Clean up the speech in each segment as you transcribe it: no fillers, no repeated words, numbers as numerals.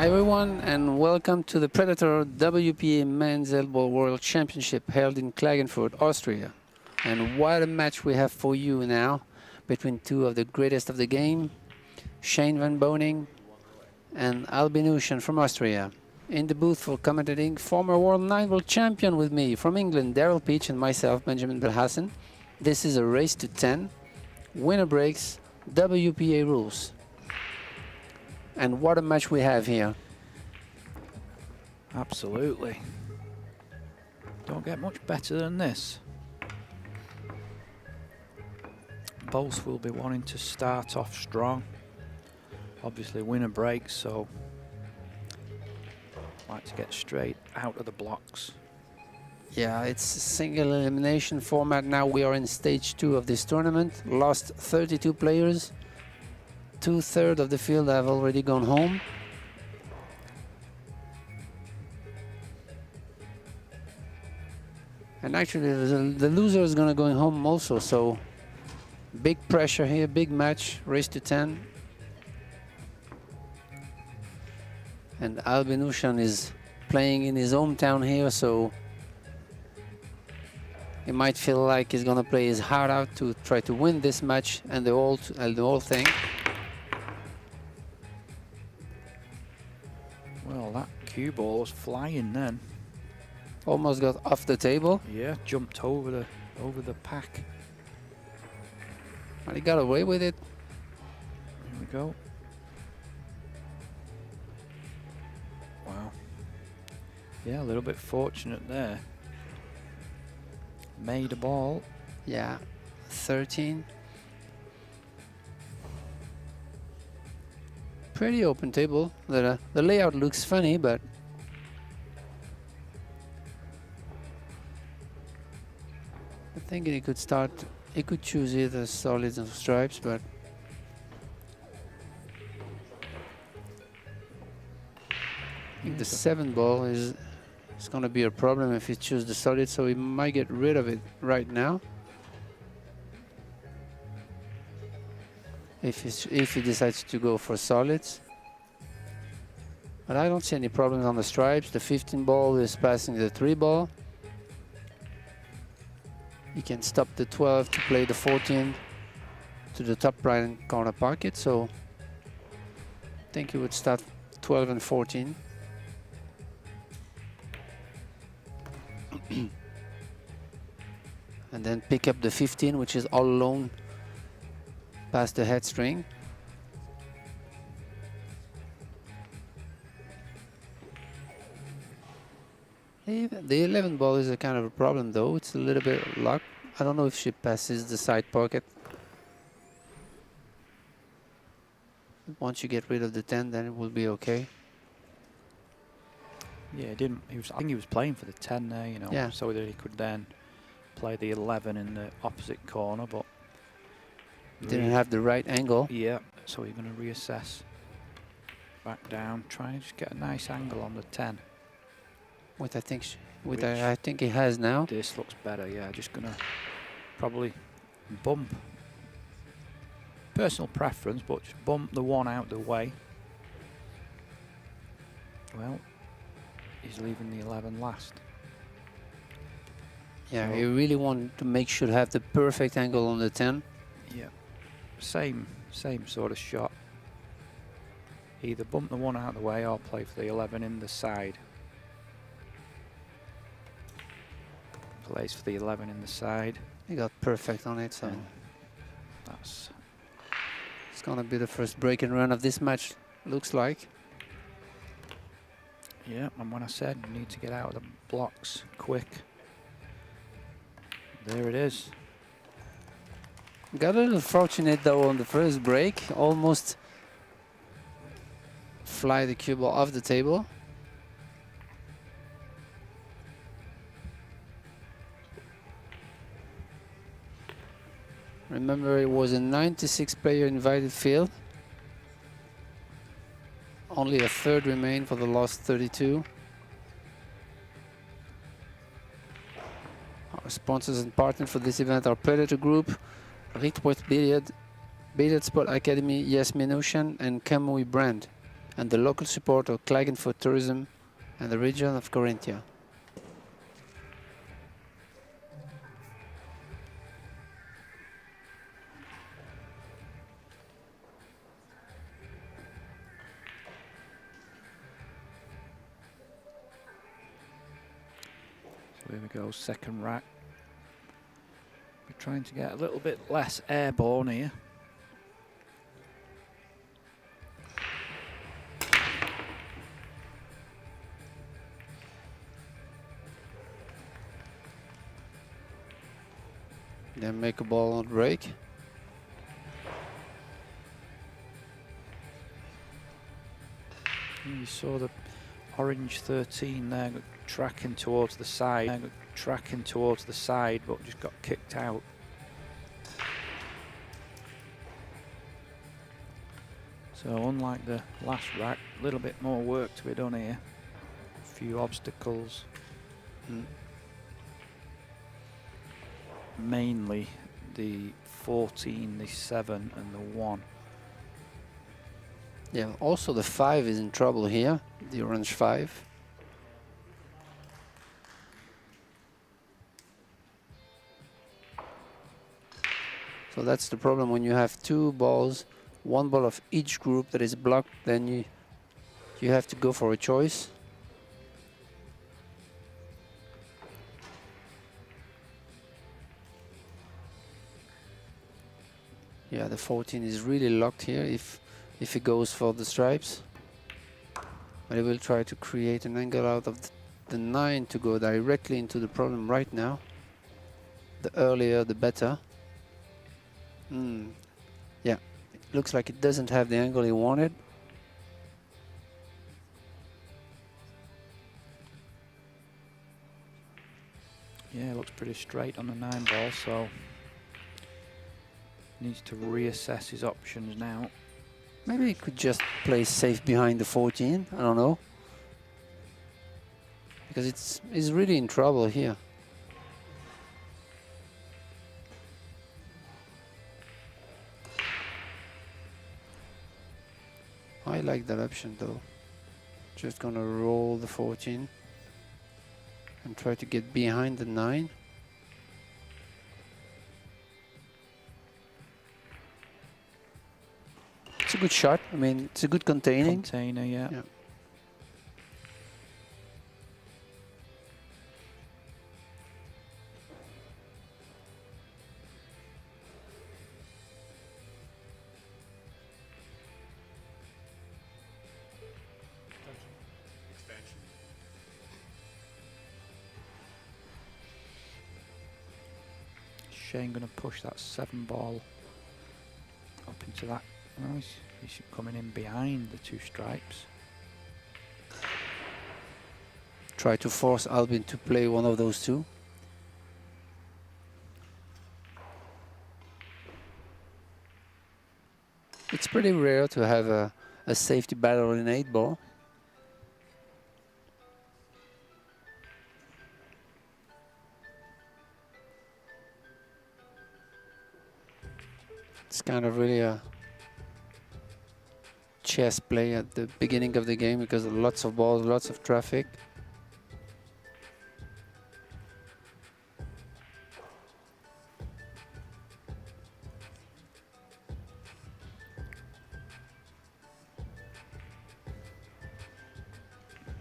Hi everyone and welcome to the Predator WPA Men's Elbow World Championship held in Klagenfurt, Austria. And what a match we have for you now between two of the greatest of the game, Shane van Boening and Albin Ouschan from Austria. In the booth for commentating, former World 9 World Champion with me from England, Daryl Peach, and myself, Benjamin Belhassan. This is a race to 10, winner breaks, WPA rules. And what a match we have here. Absolutely. Don't get much better than this. Both will be wanting to start off strong. Obviously winner breaks, so like to get straight out of the blocks. Yeah, it's a single elimination format. Now we are in stage 2 of this tournament. Lost 32 players. 2/3 of the field have already gone home. And actually the loser is going to go home also, so big pressure here, big match, race to 10. And Albin Ouschan is playing in his hometown here, so he might feel like he's going to play his heart out to try to win this match and the whole thing. Well, that cue ball was flying then. Almost got off the table. Yeah, jumped over the pack. And he got away with it. Here we go. Wow. Yeah, a little bit fortunate there. Made a ball. Yeah, 13. Pretty open table. The layout looks funny, but I think he could start. He could choose either solids or stripes, but I think the 7 ball is going to be a problem if he chooses the solid, so he might get rid of it right now. If he decides to go for solids. But I don't see any problems on the stripes. The 15 ball is passing the 3 ball. He can stop the 12 to play the 14 to the top right hand corner pocket, so I think he would start 12 and 14. And then pick up the 15, which is all alone past the head string. The 11 ball is a kind of a problem though. It's a little bit locked. I don't know if she passes the side pocket. Once you get rid of the 10, then it will be okay. Yeah, he didn't. I think he was playing for the 10 there, you know, yeah, so that he could then play the 11 in the opposite corner, but didn't have the right angle. Yeah, so you're going to reassess. Back down, try and just get a nice angle on the 10. Which I think he has now. This looks better, yeah. Just going to probably bump. Personal preference, but just bump the 1 out the way. Well, he's leaving the 11 last. Yeah, so he really wanted to make sure to have the perfect angle on the 10. Yeah, same sort of shot. Either bump the 1 out the way or play for the 11 in the side. Plays for the 11 in the side. He got perfect on it, so that's. It's gonna be the first break and run of this match, looks like. Yeah, and when I said you need to get out of the blocks quick, there it is. Got a little fortunate though on the first break, almost fly the cue ball off the table. Remember, it was a 96 player invited field. Only a third remained for the last 32. Our sponsors and partners for this event are Predator Group, Richtworth Billiard, Billiard Sport Academy, Yasmin Ouschan, and Kamui Brand. and the local support of Klagenfurt tourism and the region of Carinthia. So here we go, second rack. We're trying to get a little bit less airborne here. Then make a ball on break. You saw the orange 13 there tracking towards the side, but just got kicked out. So unlike the last rack, a little bit more work to be done here. A few obstacles. Mainly the 14, the 7 and the 1. Yeah, also the 5 is in trouble here, the orange 5. So that's the problem when you have two balls, one ball of each group that is blocked, then you have to go for a choice. Yeah, the 14 is really locked here if he goes for the stripes. But he will try to create an angle out of the 9 to go directly into the problem right now. The earlier, the better. Yeah, it looks like it doesn't have the angle he wanted. Yeah, it looks pretty straight on the 9 ball, so needs to reassess his options now. Maybe he could just play safe behind the 14, I don't know. Because he's really in trouble here. I like that option though. Just gonna roll the 14 and try to get behind the 9. It's a good shot. I mean, it's a good containing. Container, yeah. Shane going to push that 7 ball up into that. Oh, he's coming in behind the 2 stripes. Try to force Albin to play one of those 2. It's pretty rare to have a safety battle in 8 ball. It's kind of really a chess play at the beginning of the game because of lots of balls, lots of traffic.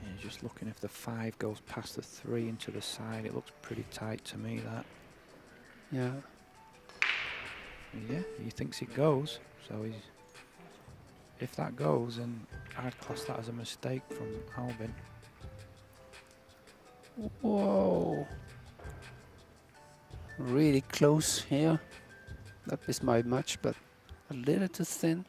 Yeah, just looking if the 5 goes past the 3 into the side, it looks pretty tight to me, that. Yeah. Yeah, he thinks it goes, so if that goes, then I'd class that as a mistake from Albin. Whoa. Really close here. That is my match, but a little too thin.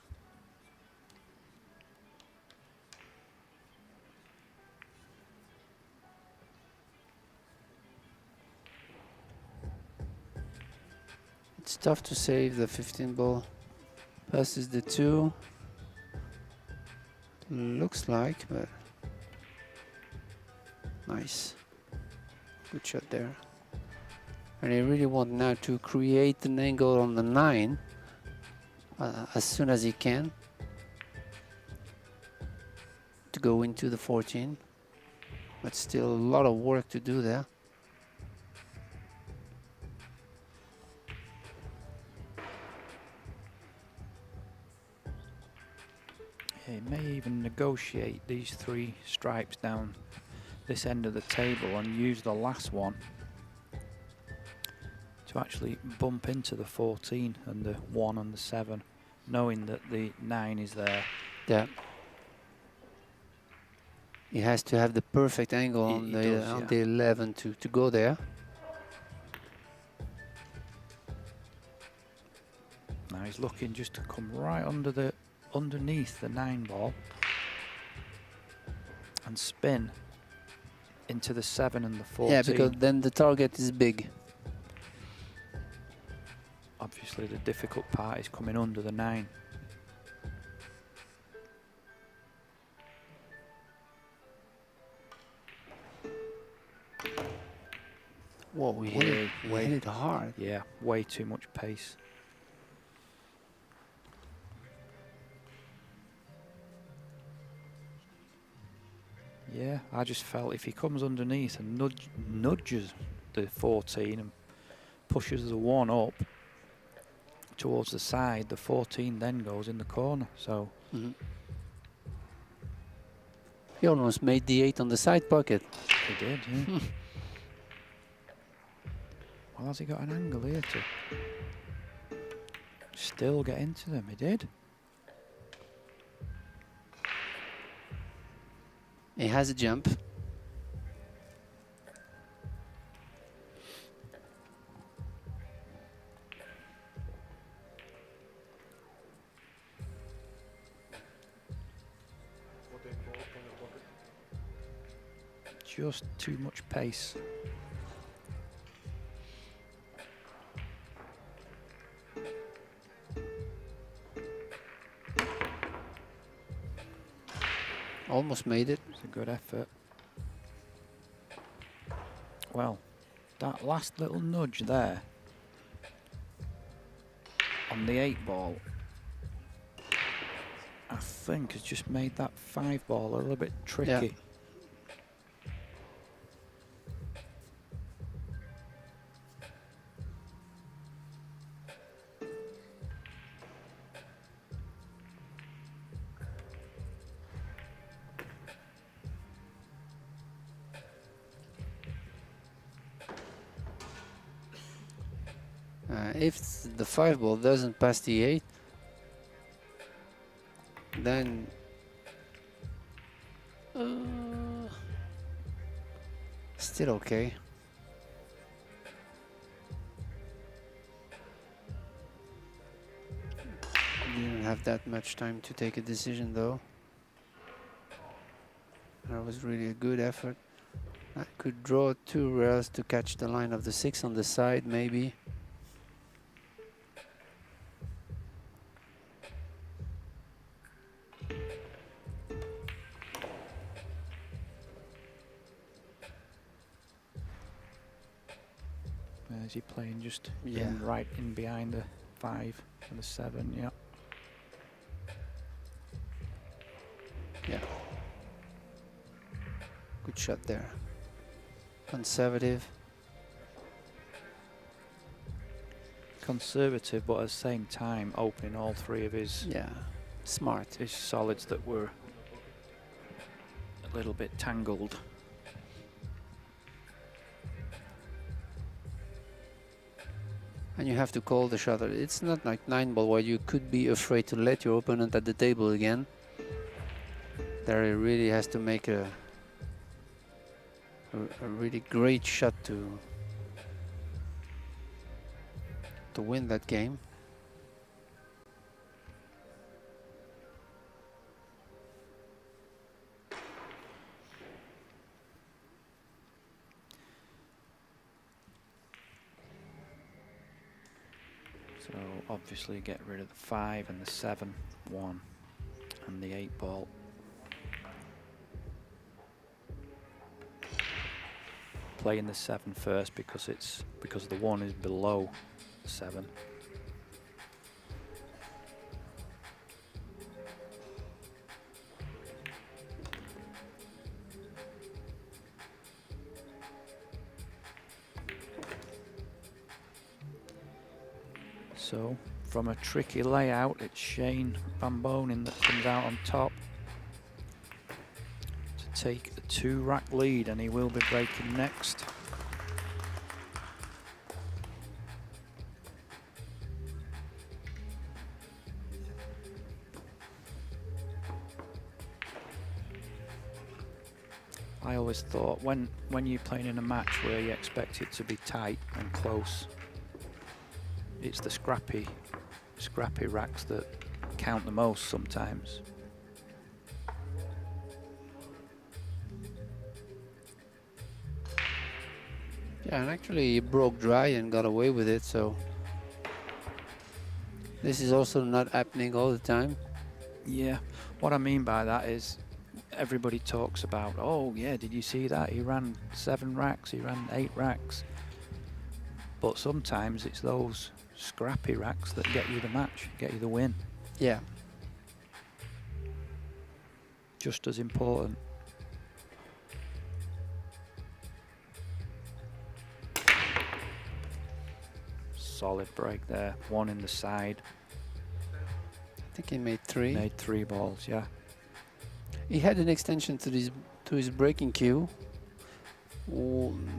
It's tough to save the 15 ball. Passes the 2. Looks like, but nice. Good shot there. And I really want now to create an angle on the 9 as soon as he can. to go into the 14, but still a lot of work to do there. He may even negotiate these 3 stripes down this end of the table and use the last one to actually bump into the 14 and the 1 and the 7, knowing that the 9 is there. Yeah. He has to have the perfect angle on the 11 to go there. Now he's looking just to come right underneath the 9 ball and spin into the 7 and the 14. Yeah, because then the target is big. Obviously the difficult part is coming under the 9. Whoa, he hit it hard. Yeah, way too much pace. Yeah, I just felt if he comes underneath and nudges the 14 and pushes the 1 up towards the side, the 14 then goes in the corner. So he almost made the 8 on the side pocket. He did, yeah. Well, has he got an angle here to still get into them? He did. He has a jump. Just too much pace. Almost made it. It's a good effort. Well, that last little nudge there on the 8 ball, I think has just made that 5 ball a little bit tricky. Yeah. If the 5 ball doesn't pass the 8, then still okay. Didn't have that much time to take a decision though. That was really a good effort. I could draw 2 rails to catch the line of the 6 on the side maybe. Is he playing just right in behind the 5 and the 7? Yeah. Yeah. Good shot there. Conservative. Conservative, but at the same time opening all 3 of his smart. His solids that were a little bit tangled. And you have to call the shot. It's not like 9 ball where you could be afraid to let your opponent at the table again. There he really has to make a really great shot to win that game. So obviously get rid of the 5 and the 7, 1, and the 8 ball. Playing the 7 first because the 1 is below the 7. So from a tricky layout, it's Shane Van Boening that comes out on top to take a 2-rack lead, and he will be breaking next. I always thought when you're playing in a match where you expect it to be tight and close, it's the scrappy racks that count the most sometimes. Yeah, and actually he broke dry and got away with it, so this is also not happening all the time. Yeah, what I mean by that is everybody talks about, oh yeah, did you see that? He ran 7 racks, he ran 8 racks. But sometimes it's those scrappy racks that get you the match, get you the win. Yeah. Just as important. Solid break there, 1 in the side. I think he made 3. Made 3 balls, yeah. He had an extension to his breaking cue,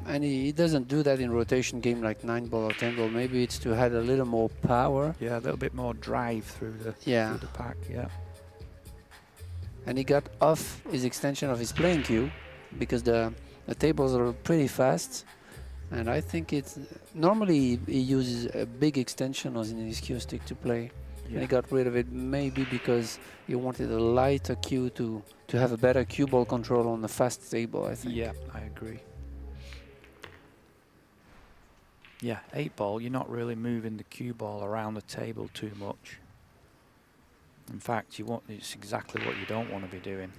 and he doesn't do that in rotation game like 9 ball or 10 ball. Maybe it's to add a little more power. Yeah, a little bit more drive through the pack, yeah. And he got off his extension of his playing cue because the tables are pretty fast, and I think it's normally he uses a big extension on his cue stick to play. Yeah. And he got rid of it maybe because he wanted a lighter cue to have a better cue ball control on the fast table, I think. Yeah, I agree. Yeah, 8 ball, you're not really moving the cue ball around the table too much. In fact, it's exactly what you don't want to be doing.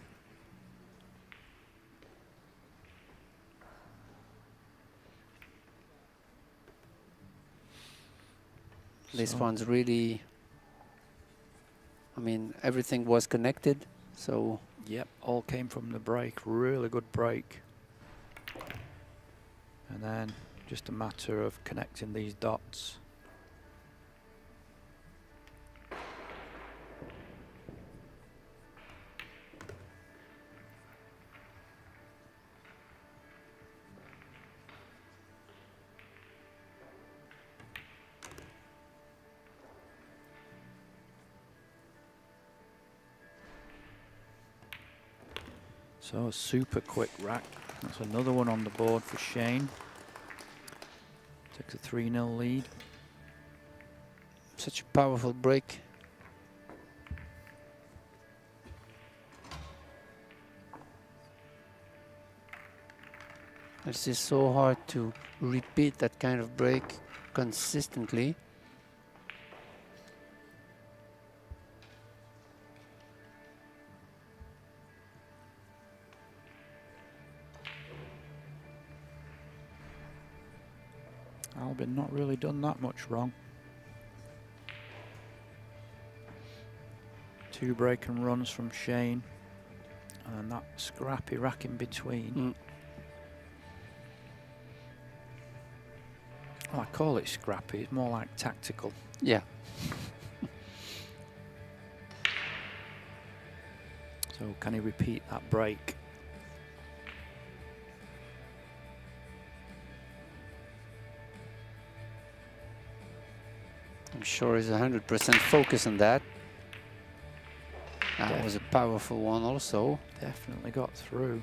This one's really, I mean, everything was connected, so. Yep, all came from the break, really good break. And then just a matter of connecting these dots. So a super quick rack. That's another one on the board for Shane. Takes a 3-0 lead. Such a powerful break. It's just so hard to repeat that kind of break consistently. Albin not really done that much wrong. 2 break and runs from Shane, and that scrappy rack in between. Well, I call it scrappy, it's more like tactical. Yeah. So can he repeat that break? I'm sure he's 100% focused on that. That was a powerful one also. Definitely got through.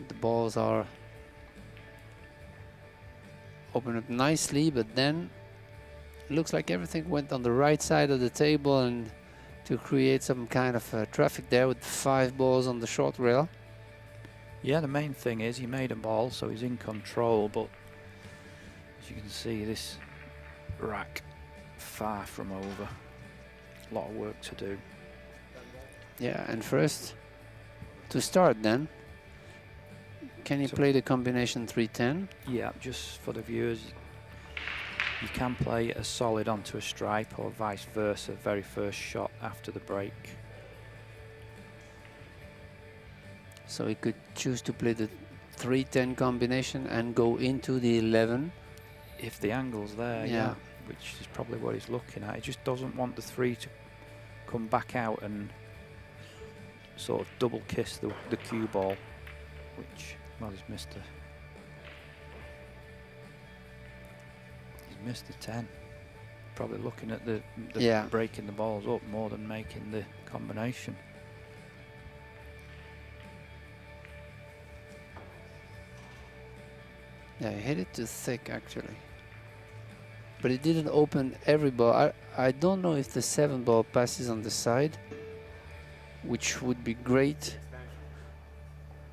The balls are open up nicely, but then it looks like everything went on the right side of the table and to create some kind of traffic there with 5 balls on the short rail. Yeah, the main thing is he made a ball, so he's in control, but as you can see, this rack far from over. A lot of work to do. Yeah, and first, to start then, can you play the combination 310? Yeah, just for the viewers, you can play a solid onto a stripe or vice versa, very first shot after the break. So he could choose to play the 310 combination and go into the 11. If the angle's there, yeah, which is probably what he's looking at. He just doesn't want the 3 to come back out and sort of double kiss the cue ball, which, well, he's missed a 10. Probably looking at the breaking the balls up more than making the combination. Yeah, he hit it too thick actually. But it didn't open every ball. I don't know if the 7 ball passes on the side, which would be great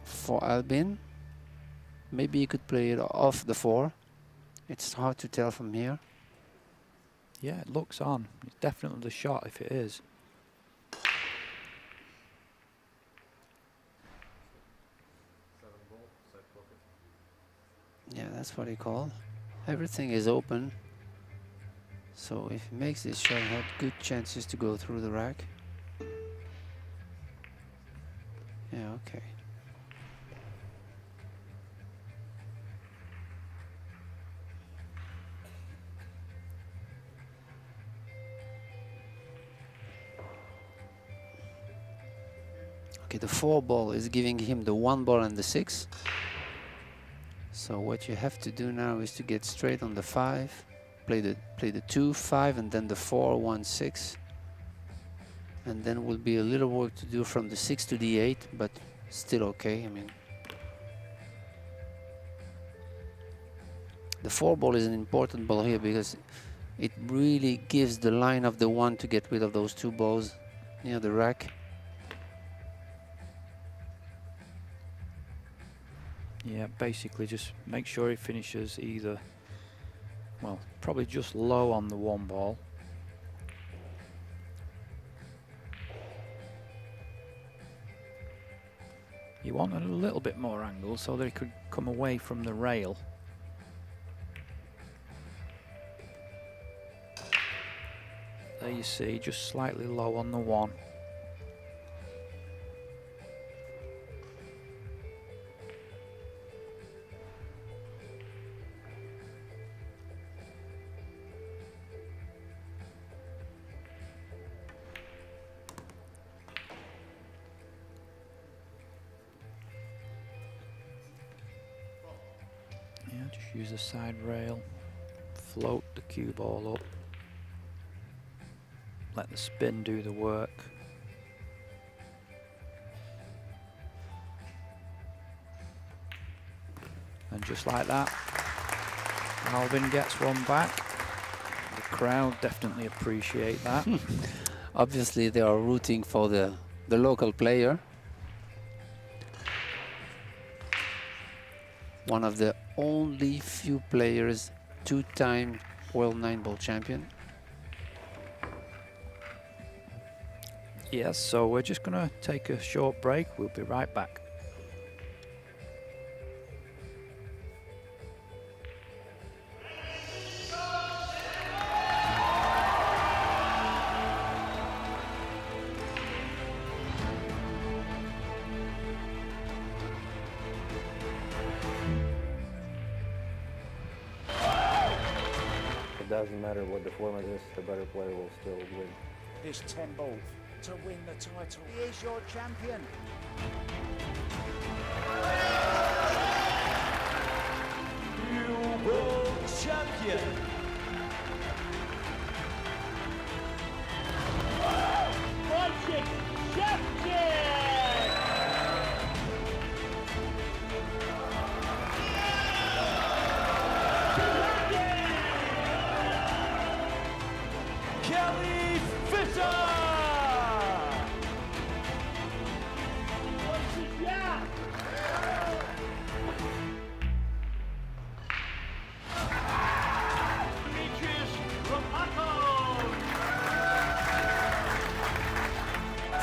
for Albin. Maybe he could play it off the 4. It's hard to tell from here. Yeah, it looks on. It's definitely the shot if it is. Yeah, that's what he called. Everything is open. So if he makes this shot, he had good chances to go through the rack. Yeah, okay. Okay, the 4 ball is giving him the 1 ball and the 6. So what you have to do now is to get straight on the 5, play the 2, 5, and then the 4, 1, 6. And then will be a little work to do from the 6 to the 8, but still okay. I mean, the 4 ball is an important ball here because it really gives the line of the 1 to get rid of those 2 balls near the rack. Yeah, basically just make sure it finishes either, well, probably just low on the 1 ball. You want a little bit more angle so that it could come away from the rail. There you see, just slightly low on the 1. Just use the side rail, float the cue ball up, let the spin do the work. And just like that, Albin gets one back. The crowd definitely appreciate that. Obviously they are rooting for the local player. One of the only few players, 2-time world 9-ball champion. Yes, so we're just going to take a short break. We'll be right back. It doesn't matter what the format is, the better player will still win. This 10 ball to win the title. He is your champion. New world champion. Fighting champion.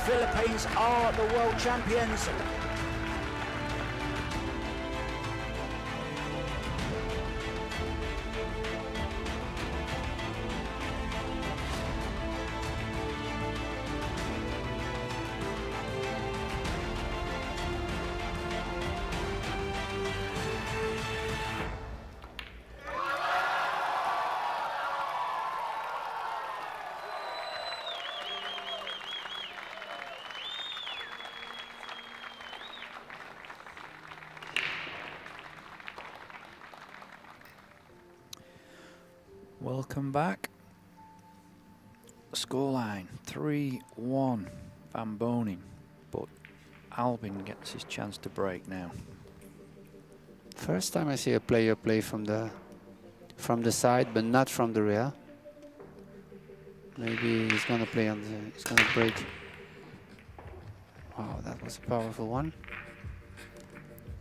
Philippines are the world champions. Welcome back. Scoreline 3-1 Van Boening, but Albin gets his chance to break now. First time I see a player play from the side, but not from the rear. Maybe he's gonna play on the. He's gonna break. Wow, that was a powerful one.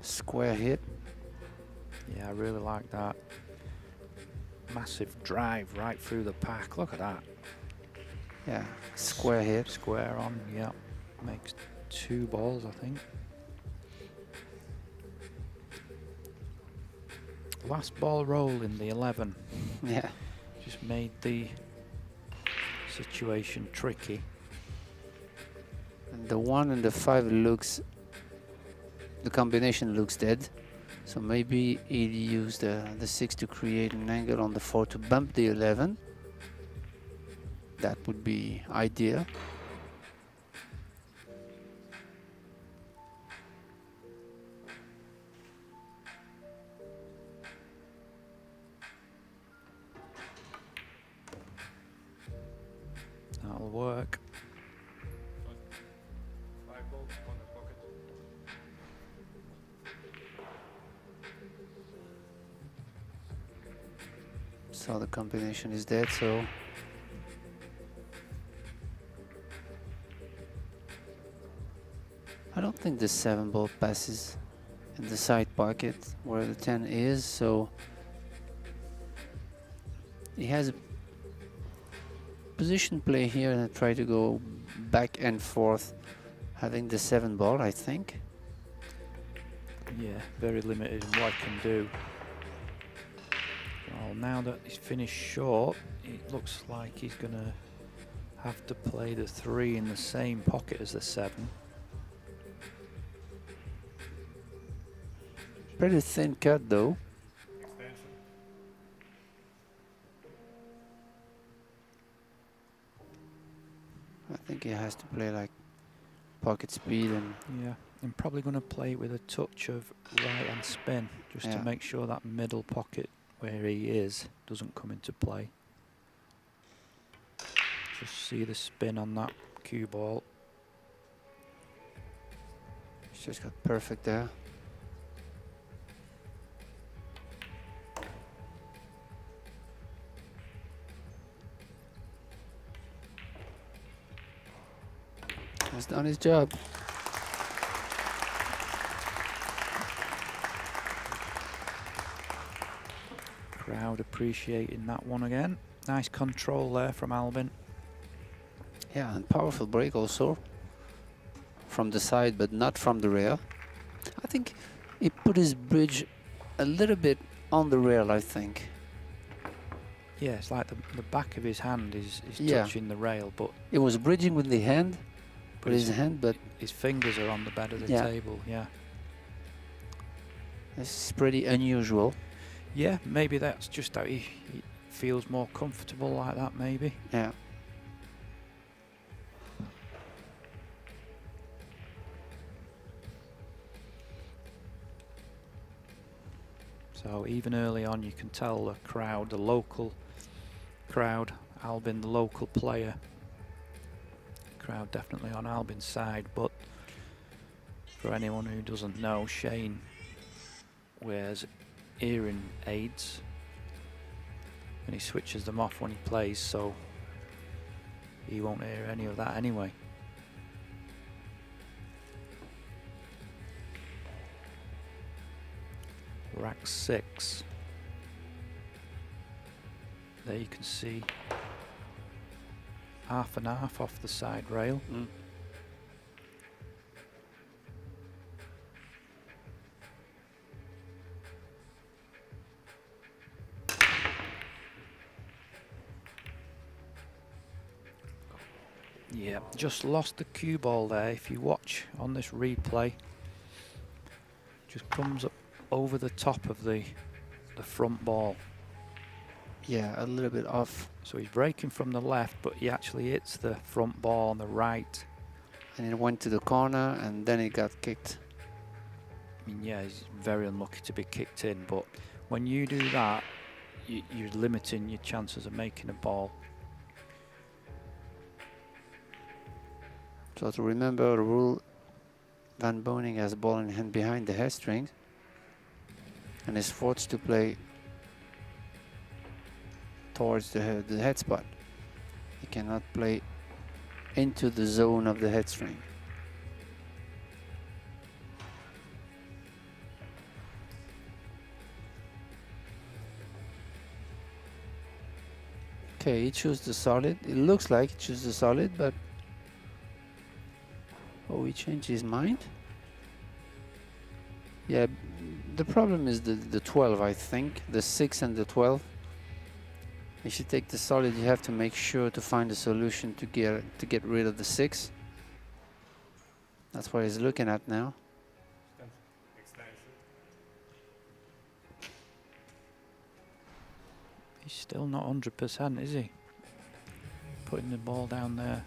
Square hit. Yeah, I really like that. Massive drive right through the pack. Look at that. Yeah, square hit. Square on, yeah. Makes 2 balls, I think. Last ball roll in the 11. Yeah. Just made the situation tricky. And the 1 and the 5 looks. The combination looks dead. So maybe he'll use the 6 to create an angle on the 4 to bump the 11. That would be ideal. That'll work. So the combination is dead, so I don't think the 7 ball passes in the side pocket where the 10 is, so he has a position play here and try to go back and forth having the 7 ball, I think. Yeah, very limited in what I can do. Well, now that he's finished short, it looks like he's gonna have to play the 3 in the same pocket as the 7. Pretty thin cut though. I think he has to play like pocket speed and Yeah, I'm probably going to play with a touch of right hand spin just Yeah. to make sure that middle pocket where he is doesn't come into play. Just see the spin on that cue ball. he's just got perfect there. Has done his job. Crowd appreciating that one again. Nice control there from Albin. Yeah, and powerful break also from the side, but not from the rear. I think he put his bridge a little bit on the rail, I think. Yeah, it's like the back of his hand is Yeah. touching the rail, but It was bridging with the hand, with his hand, but his fingers are on the bed of the Yeah. table. Yeah. this is pretty unusual. Yeah, maybe that's just how he feels more comfortable like that, maybe. Yeah. So even early on you can tell the crowd, the local crowd, Albin the local player, crowd definitely on Albin's side, but for anyone who doesn't know, Shane wears hearing aids and he switches them off when he plays, so he won't hear any of that anyway. Rack 6. There you can see half and half off the side rail. Mm. Yeah, just lost the cue ball there. If you watch on this replay, just comes up over the top of the front ball. Yeah, a little bit off. So he's breaking from the left, but he actually hits the front ball on the right. And it went to the corner and then it got kicked. I mean, yeah, he's very unlucky to be kicked in, but when you do that, you're limiting your chances of making a ball. So to remember the rule, Van Boening has the ball in hand behind the head strings and is forced to play towards the head spot. He cannot play into the zone of the head string. Okay, he chose the solid. It looks like he chose the solid, but oh, he changed his mind. Yeah, the problem is the 12, I think, the 6 and the 12. If you take the solid, you have to make sure to find a solution to get rid of the 6. That's what he's looking at now. He's still not 100%, is he? Putting the ball down there.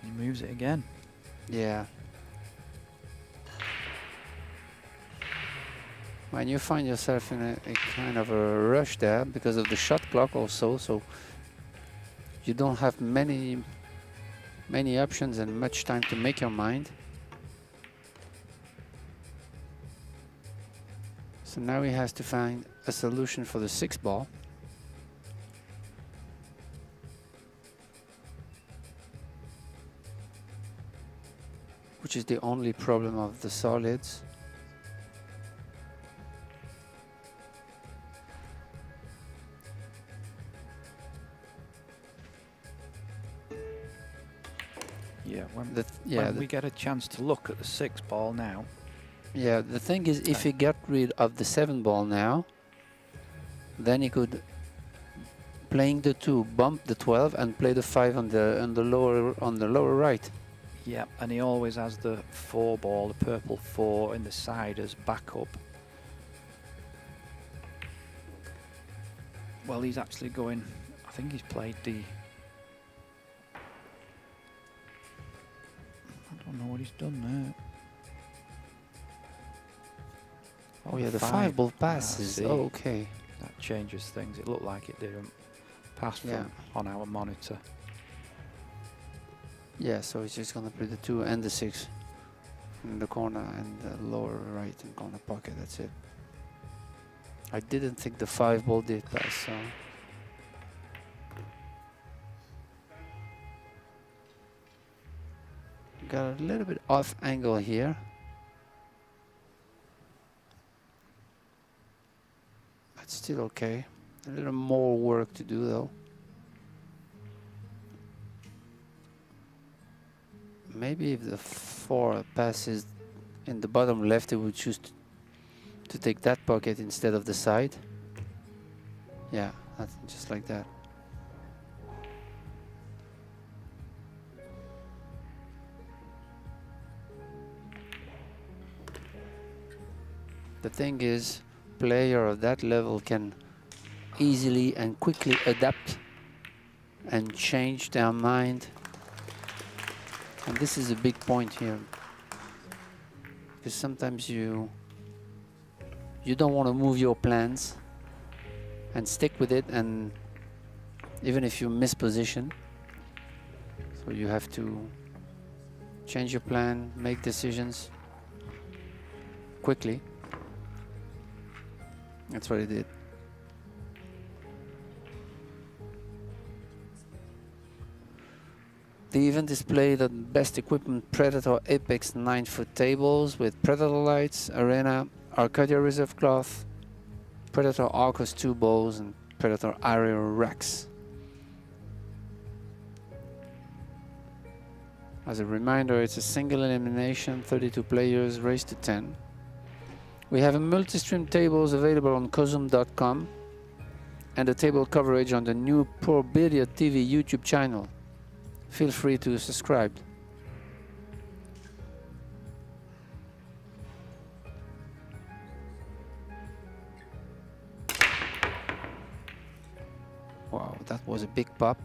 He moves it again. Yeah. When you find yourself in a kind of a rush there because of the shot clock also, so you don't have many options and much time to make your mind. So now he has to find a solution for the 6 ball. Which is the only problem of the solids. Yeah, when we get a chance to look at the 6 ball now. Yeah, the thing is, if he got rid of the 7 ball now, then he could, playing the 2, bump the 12 and play the 5 on the lower right. Yeah, and he always has the 4 ball, the purple 4 in the side as backup. Well, he's actually going, I think he's played the, I don't know what he's done there. Oh yeah, the 5 ball passes. Oh, okay. That changes things. It looked like it didn't pass from on our monitor. Yeah, so he's just gonna play the 2 and the 6 in the corner and the lower right and corner pocket. That's it. I didn't think the 5 ball did pass. So. Got a little bit off angle here. But still okay. A little more work to do though. Maybe if the 4 passes in the bottom left, it would choose to take that pocket instead of the side. Yeah, that's just like that. The thing is, player of that level can easily and quickly adapt and change their mind. And this is a big point here. Because sometimes you don't want to move your plans and stick with it, and even if you miss position. So you have to change your plan, make decisions quickly. That's what he did. The event is played on best equipment Predator Apex 9-foot tables with Predator lights, Arena, Arcadia Reserve cloth, Predator Arcos 2 balls and Predator Aerial racks. As a reminder, it's a single elimination, 32 players, race to 10. We have a multi-stream tables available on Cosum.com and a table coverage on the new Porbidia TV YouTube channel. Feel free to subscribe. Wow, that was a big pop.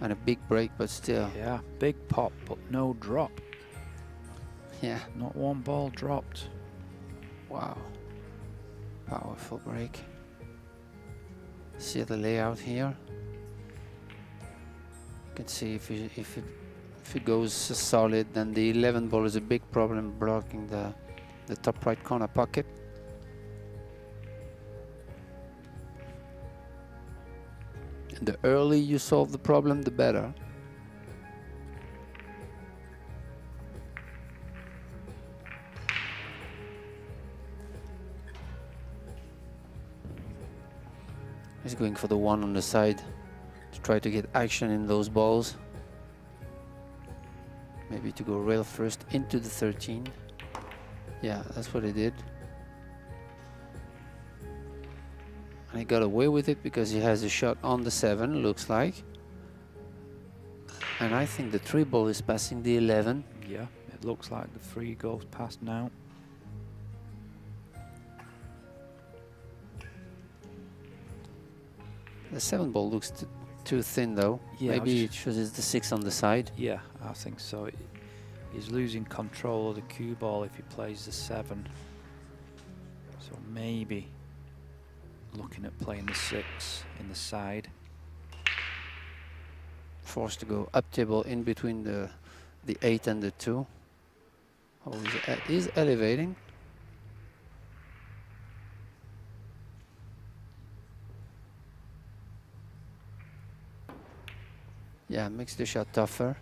And a big break, but still. Yeah, big pop, but no drop. Yeah. Not one ball dropped. Wow. Powerful break. See the layout here. You can see if it goes solid, then the 11 ball is a big problem blocking the top right corner pocket. And the earlier you solve the problem, the better. He's going for the one on the side to try to get action in those balls. Maybe to go rail first into the 13. Yeah, that's what he did. And he got away with it because he has a shot on the 7, looks like. And I think the 3 ball is passing the 11. Yeah, it looks like the 3 goes past now. The 7 ball looks too thin though. Yeah, maybe it chooses the 6 on the side. Yeah, I think so. He's losing control of the cue ball if he plays the 7. So maybe looking at playing the 6 in the side. Forced to go up table in between the 8 and the 2. Oh, he's elevating. Yeah, makes the shot tougher.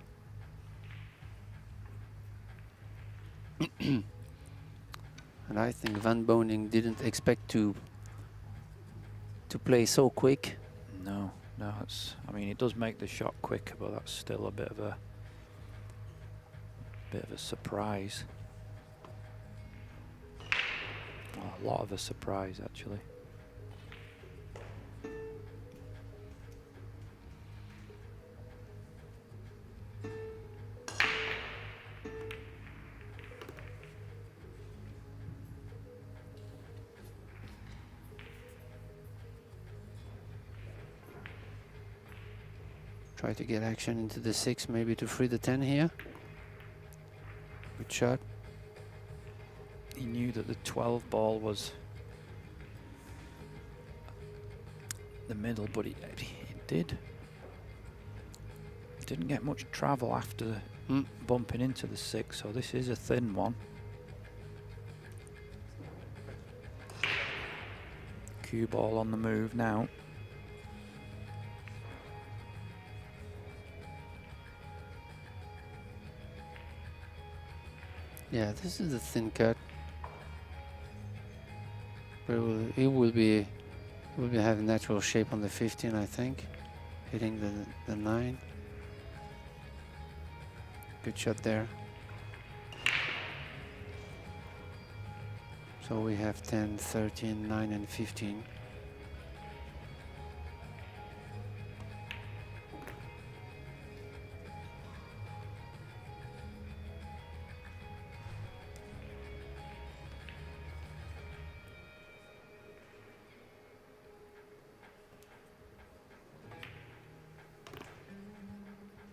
And I think Van Boening didn't expect to play so quick. No, I mean, it does make the shot quicker, but that's still a bit of a surprise. Well, a lot of a surprise, actually. Try to get action into the 6, maybe to free the 10 here. Good shot. He knew that the 12 ball was the middle, but it didn't get much travel after bumping into the 6, so this is a thin one. Cue ball on the move now. Yeah, this is a thin cut. But he will be having natural shape on the 15, I think. Hitting the 9. Good shot there. So we have 10, 13, 9 and 15.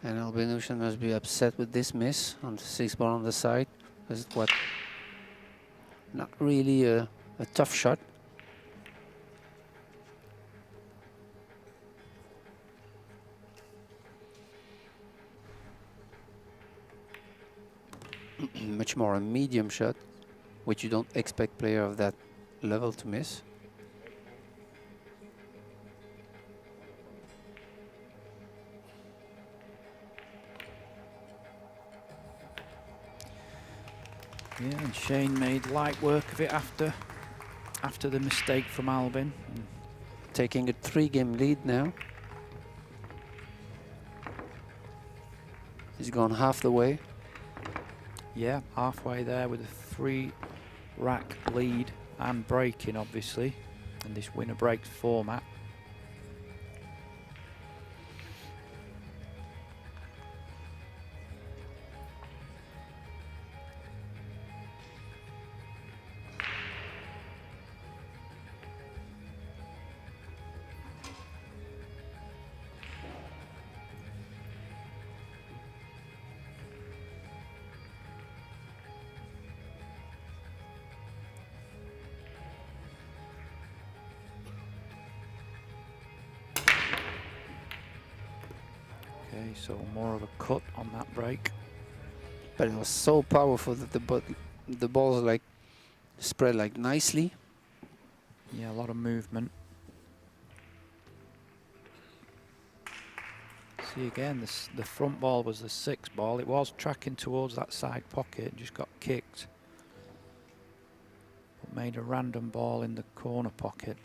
And Albin Ouschan must be upset with this miss on the 6 ball on the side, because it's not really a tough shot. Much more a medium shot, which you don't expect player of that level to miss. Yeah, and Shane made light work of it after the mistake from Albin. Taking a 3-game lead now. He's gone half the way. Yeah, halfway there with a 3-rack lead and breaking, obviously, in this winner breaks format. so more of a cut on that break. But it was so powerful that the balls like spread like nicely. Yeah, a lot of movement. See again, the front ball was the 6 ball. It was tracking towards that side pocket, just got kicked. But made a random ball in the corner pocket.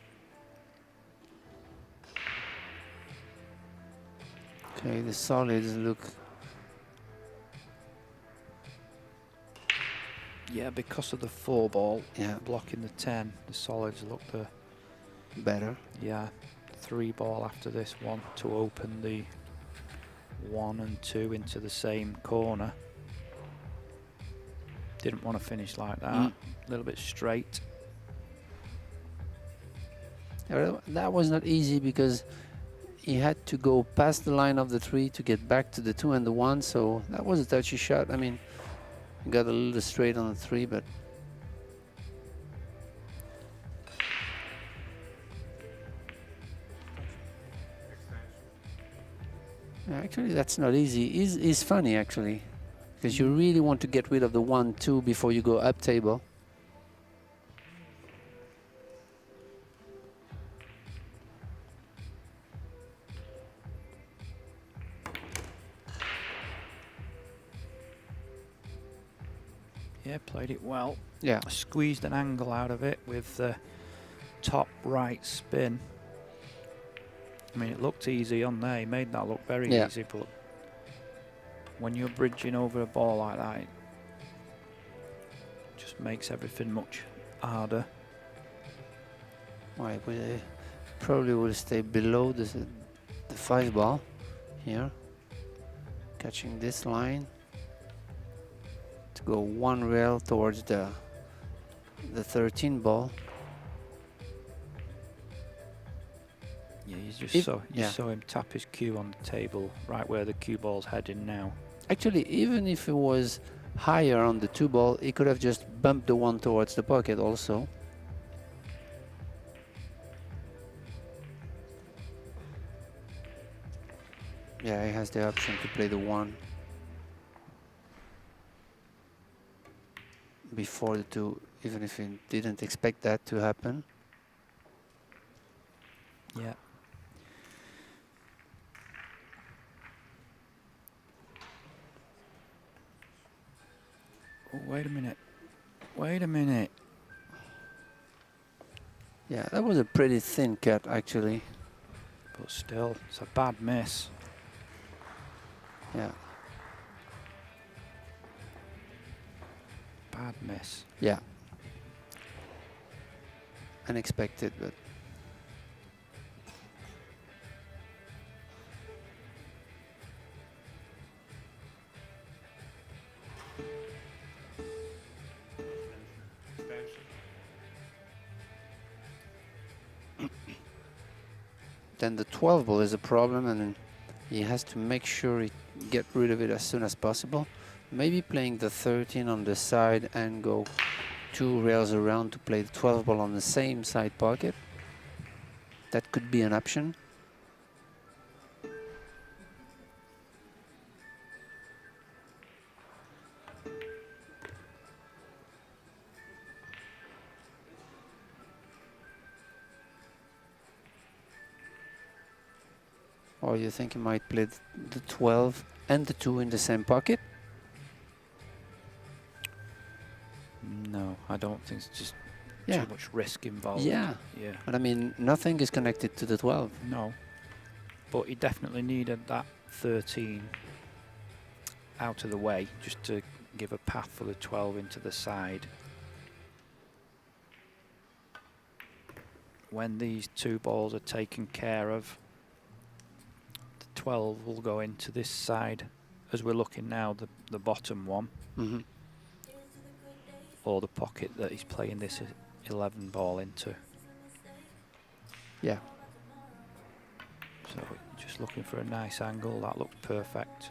Okay, the solids look. Yeah, because of the 4 ball, Yeah. blocking the 10, the solids look Better. yeah, 3 ball after this one to open the 1 and 2 into the same corner. Didn't want to finish like that. A little bit straight. That was not easy because he had to go past the line of the 3 to get back to the 2 and the 1, so that was a touchy shot. I mean, he got a little straight on the 3, but actually that's not easy. It's funny actually, because you really want to get rid of the 1, 2 before you go up table. Yeah, played it well. Yeah. Squeezed an angle out of it with the top right spin. I mean, it looked easy on there. He made that look very easy, but when you're bridging over a ball like that, it just makes everything much harder. Right, we probably will stay below the 5 ball here, catching this line to go 1 rail towards the 13 ball. Yeah, you saw him tap his cue on the table right where the cue ball's heading now. Actually, even if it was higher on the 2 ball, he could have just bumped the 1 towards the pocket also. Yeah, he has the option to play the 1 before the 2, even if he didn't expect that to happen. Yeah. Oh, wait a minute. Wait a minute. Yeah, that was a pretty thin cut actually. But still, it's a bad miss. Yeah. Bad miss. Yeah. Unexpected, but then the 12 ball is a problem, and then he has to make sure he get rid of it as soon as possible. Maybe playing the 13 on the side and go 2 rails around to play the 12 ball on the same side pocket. That could be an option. Or you think he might play the 12 and the 2 in the same pocket? No, I don't think it's just Yeah. too much risk involved. Yeah. Yeah. But I mean, nothing is connected to the 12. No. But he definitely needed that 13 out of the way just to give a path for the 12 into the side. When these 2 balls are taken care of, the 12 will go into this side as we're looking now, the bottom one, Mm-hmm. or the pocket that he's playing this 11 ball into. Yeah. So just looking for a nice angle, that looked perfect.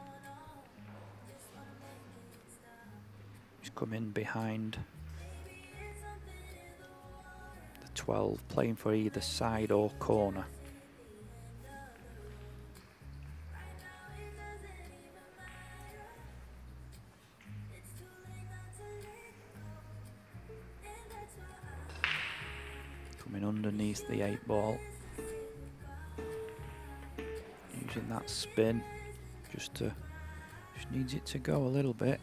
He's come in behind the 12, playing for either side or corner. Coming underneath the 8 ball. Using that spin just needs it to go a little bit.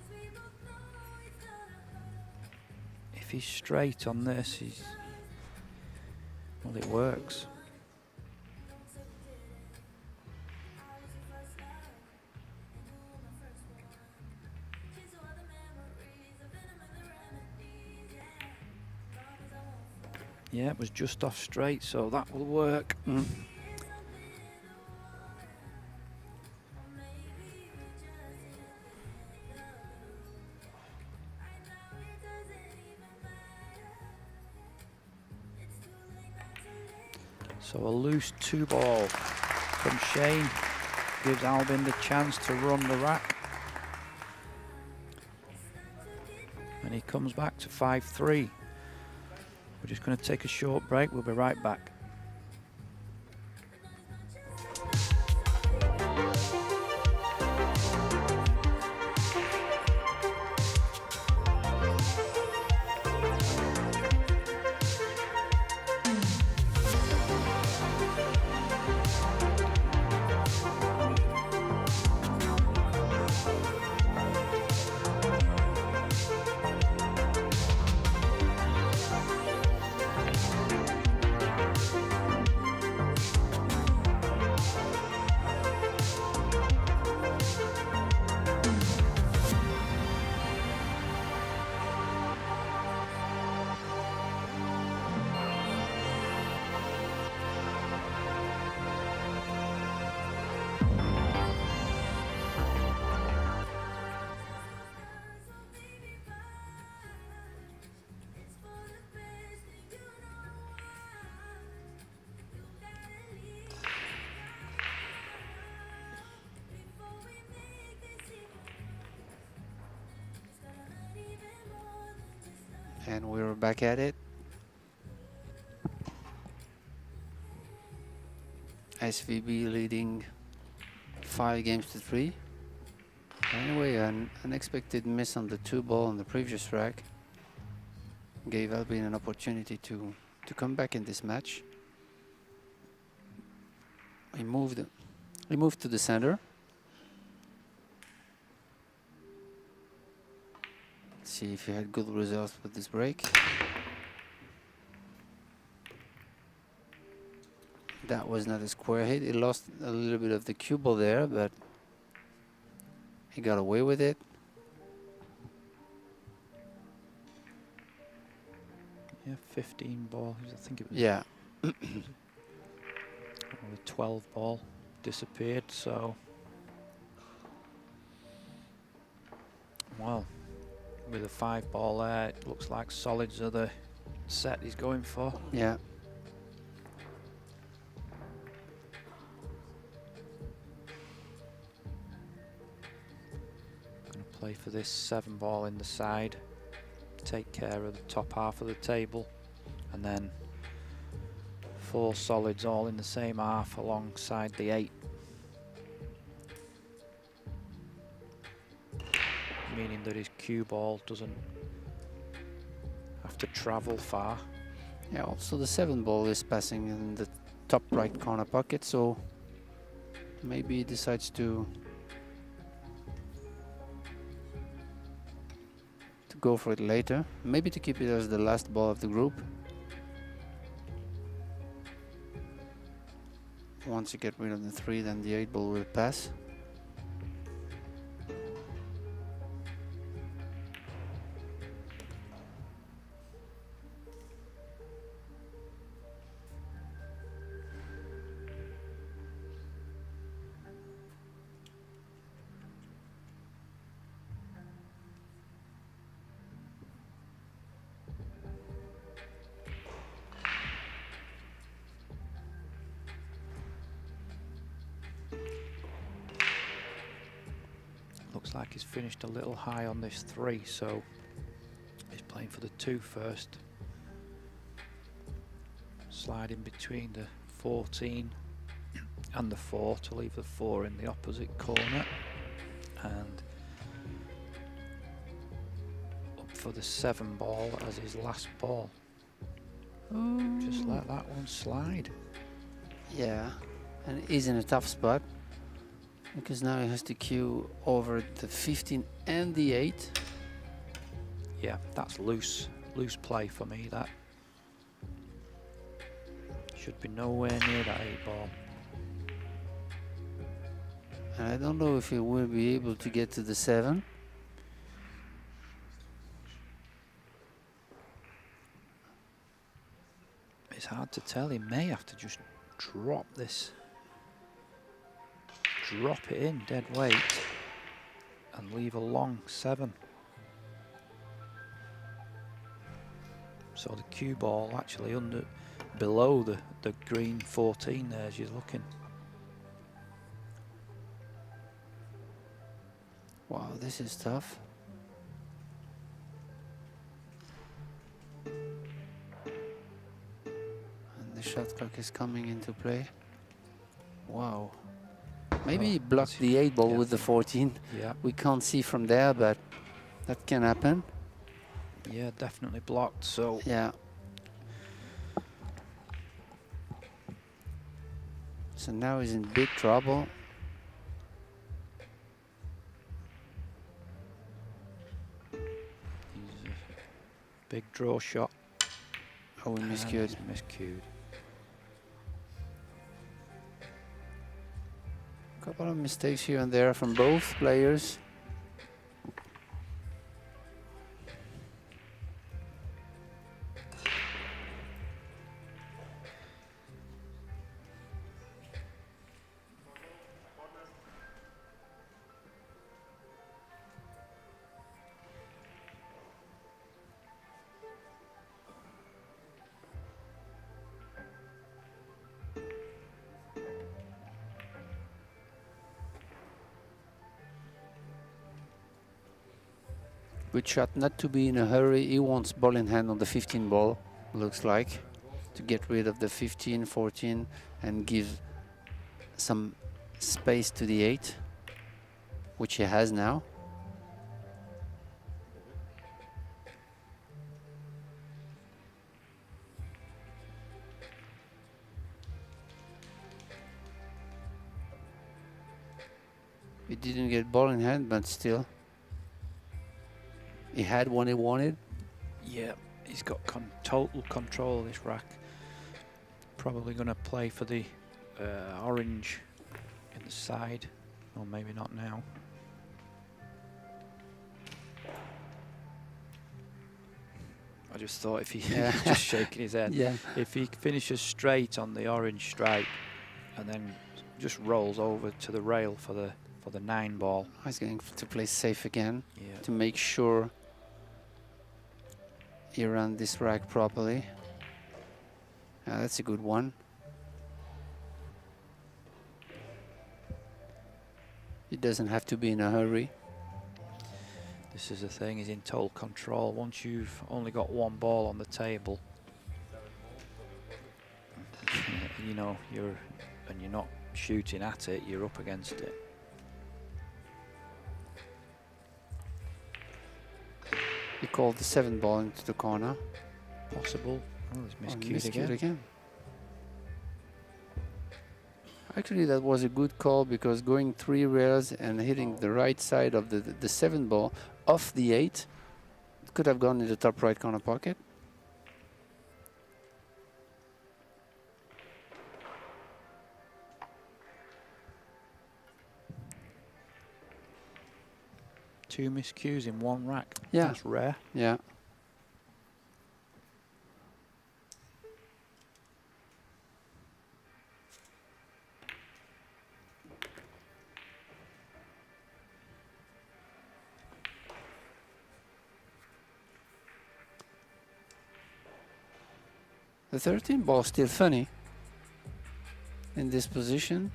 If he's straight on this, well, it works. Yeah, it was just off straight, so that will work. So a loose 2 ball from Shane gives Albin the chance to run the rack. And he comes back to 5-3. We're just going to take a short break. We'll be right back. And we're back at it. SVB leading 5-3. Anyway, an unexpected miss on the 2 ball on the previous rack gave Albin an opportunity to come back in this match. He moved to the center. See if he had good results with this break. That was not a square hit. He lost a little bit of the cue ball there, but he got away with it. Yeah, 15 ball. I think it was. Yeah. The 12 ball disappeared. So, well, with a 5 ball there, it looks like solids are the set he's going for. Yeah. Going to play for this 7 ball in the side, take care of the top half of the table, and then 4 solids all in the same half alongside the 8. Meaning that his cue ball doesn't have to travel far. Yeah, also the 7 ball is passing in the top right corner pocket, so maybe he decides to go for it later. Maybe to keep it as the last ball of the group. Once you get rid of the 3, then the 8 ball will pass. Looks like he's finished a little high on this 3, so he's playing for the 2 first. Sliding between the 14 and the 4 to leave the 4 in the opposite corner. And up for the 7 ball as his last ball. Just let that one slide. Yeah, and he's in a tough spot because now he has to queue over the 15 and the 8. Yeah, that's loose play for me. That should be nowhere near that 8-ball. And I don't know if he will be able to get to the 7. It's hard to tell. He may have to just drop this. Drop it in dead weight and leave a long 7. So the cue ball actually below the green 14 there as you're looking. Wow, this is tough. And the shot clock is coming into play. Wow. Maybe he blocked the 8-ball with the 14. Yeah. We can't see from there, but that can happen. Yeah, definitely blocked. So Yeah. So now he's in big trouble. he's a big draw shot. Oh, we And miscued. he's miscued. Couple of mistakes here and there from both players. Good shot, not to be in a hurry. He wants ball in hand on the 15 ball, looks like, to get rid of the 15, 14 and give some space to the 8, which he has now. He didn't get ball in hand, but still. He had what he wanted. Yeah, he's got total control of this rack. Probably going to play for the orange in the side, or maybe not now. I just thought if he Yeah. he's just shaking his head. Yeah. If he finishes straight on the orange stripe and then just rolls over to the rail for the 9 ball. He's going to play safe again Yeah. to make sure he ran this rack properly. That's a good one. He doesn't have to be in a hurry. This is the thing, he's in total control. Once you've only got 1 ball on the table, you know, you're not shooting at it, you're up against it. He called the 7 ball into the corner. Possible. Oh, he's Oh, miscued again. Actually, that was a good call because going 3 rails and hitting the right side of the 7 ball off the 8 could have gone in the top right corner pocket. Two miscues in 1 rack. Yeah. That's rare. Yeah. The 13 ball still funny in this position.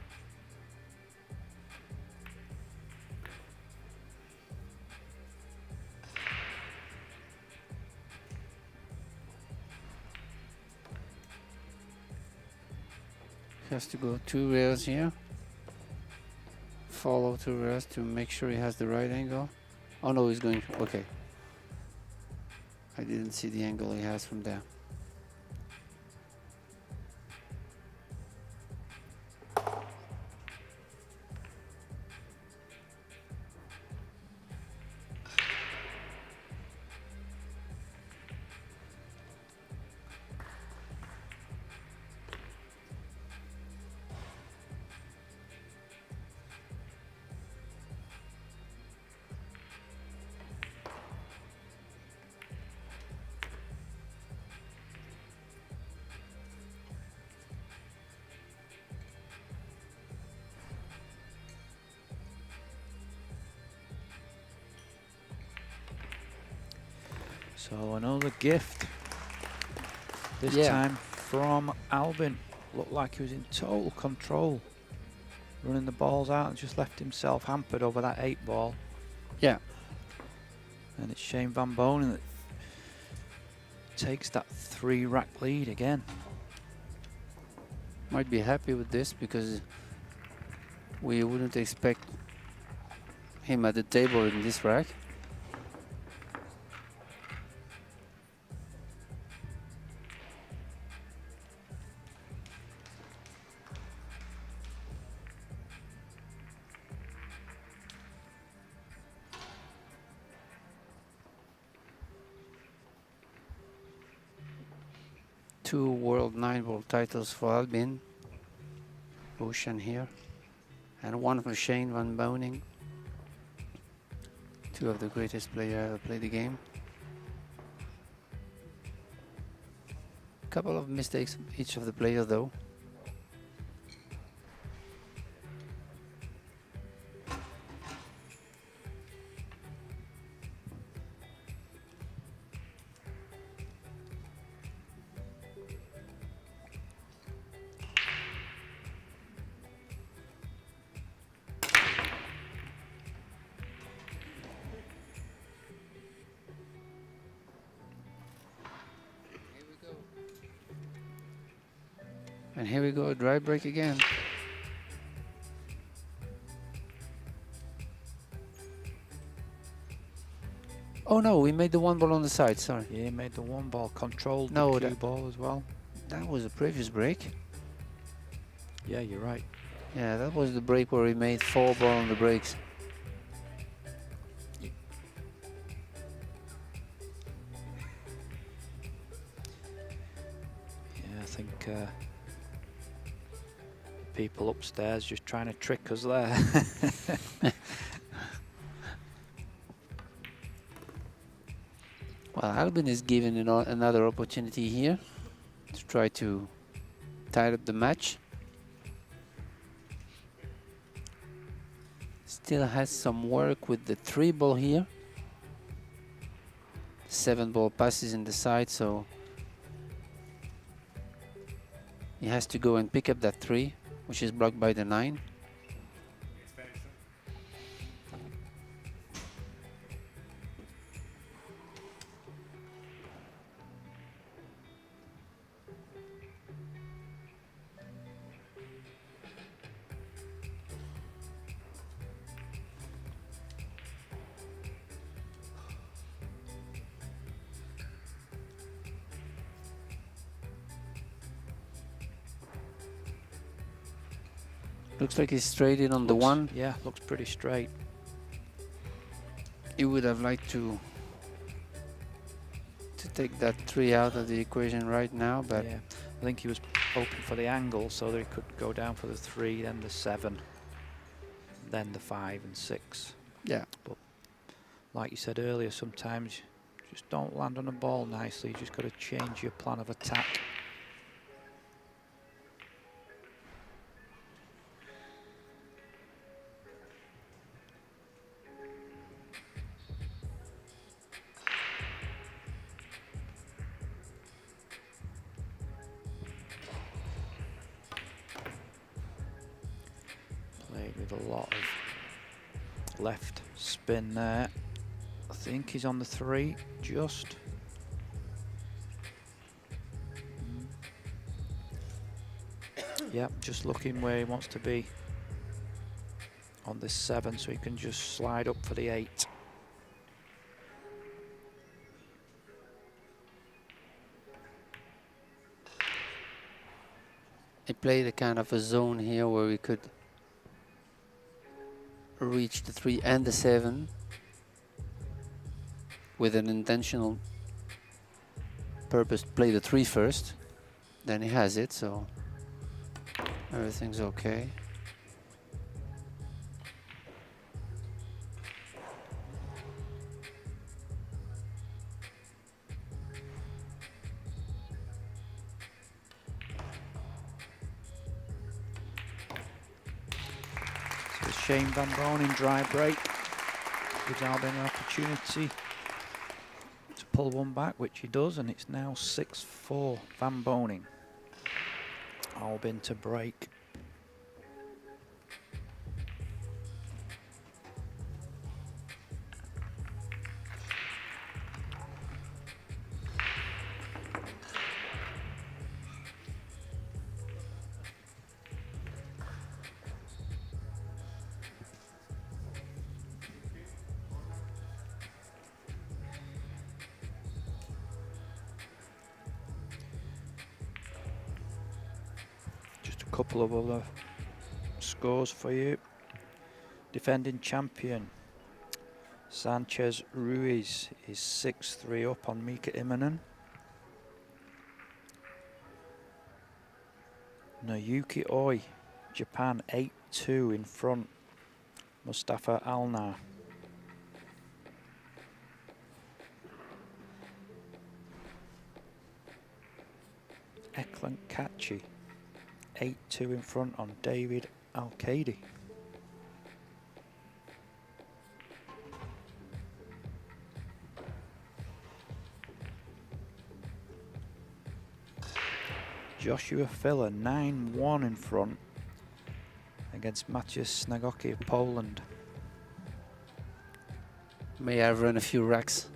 He has to go 2 rails here. Follow 2 rails to make sure he has the right angle. Oh no, he's going, okay. I didn't see the angle he has from there. So another gift. This Yeah. time from Albin. Looked like he was in total control. Running the balls out and just left himself hampered over that 8 ball. Yeah. And it's Shane Van Boening that takes that 3-rack lead again. Might be happy with this because we wouldn't expect him at the table in this rack. Two World 9-ball titles for Albin, Ouschan here, and one for Shane Van Boening. Two of the greatest players ever played the game. Couple of mistakes each of the players though. And here we go, a dry break again. Oh no, we made the 1 ball on the side, sorry. Yeah, he made the 1 ball, controlled No, the cue that- ball as well. That was the previous break. Yeah, you're right. Yeah, that was the break where we made 4 ball on the breaks. Yeah, I think people upstairs just trying to trick us there. Well, Albin is given another opportunity here to try to tie up the match. Still has some work with the 3 ball here. 7 ball passes in the side, so he has to go and pick up that 3, which is blocked by the 9. Looks like he's straight in on the 1. Yeah, looks pretty straight. He would have liked to take that 3 out of the equation right now, but Yeah, I think he was hoping for the angle so that he could go down for the 3, then the 7, then the 5 and 6. yeah. But like you said earlier, sometimes you just don't land on a ball nicely. You just got to change your plan of attack. Played with a lot of left spin there. I think he's on the 3, just. Yep, just looking where he wants to be on this 7, so he can just slide up for the 8. He played a kind of a zone here where we could reach the 3 and the 7 with an intentional purpose to play the 3 first. Then he has it, so everything's okay. So Shane Van Boening dry break gives Albin an opportunity to pull one back, which he does, and it's now 6-4 Van Boening. Albin to break. Couple of other scores for you. Defending champion Sanchez Ruiz is 6-3 up on Mika Immonen. Nayuki Oi, Japan 8-2 in front. Mustafa Alnar. Eklan Kachi 8-2 in front on David Al-Kaidi. Joshua Filler 9-1 in front against Maciej Snagoki of Poland. May I run a few racks?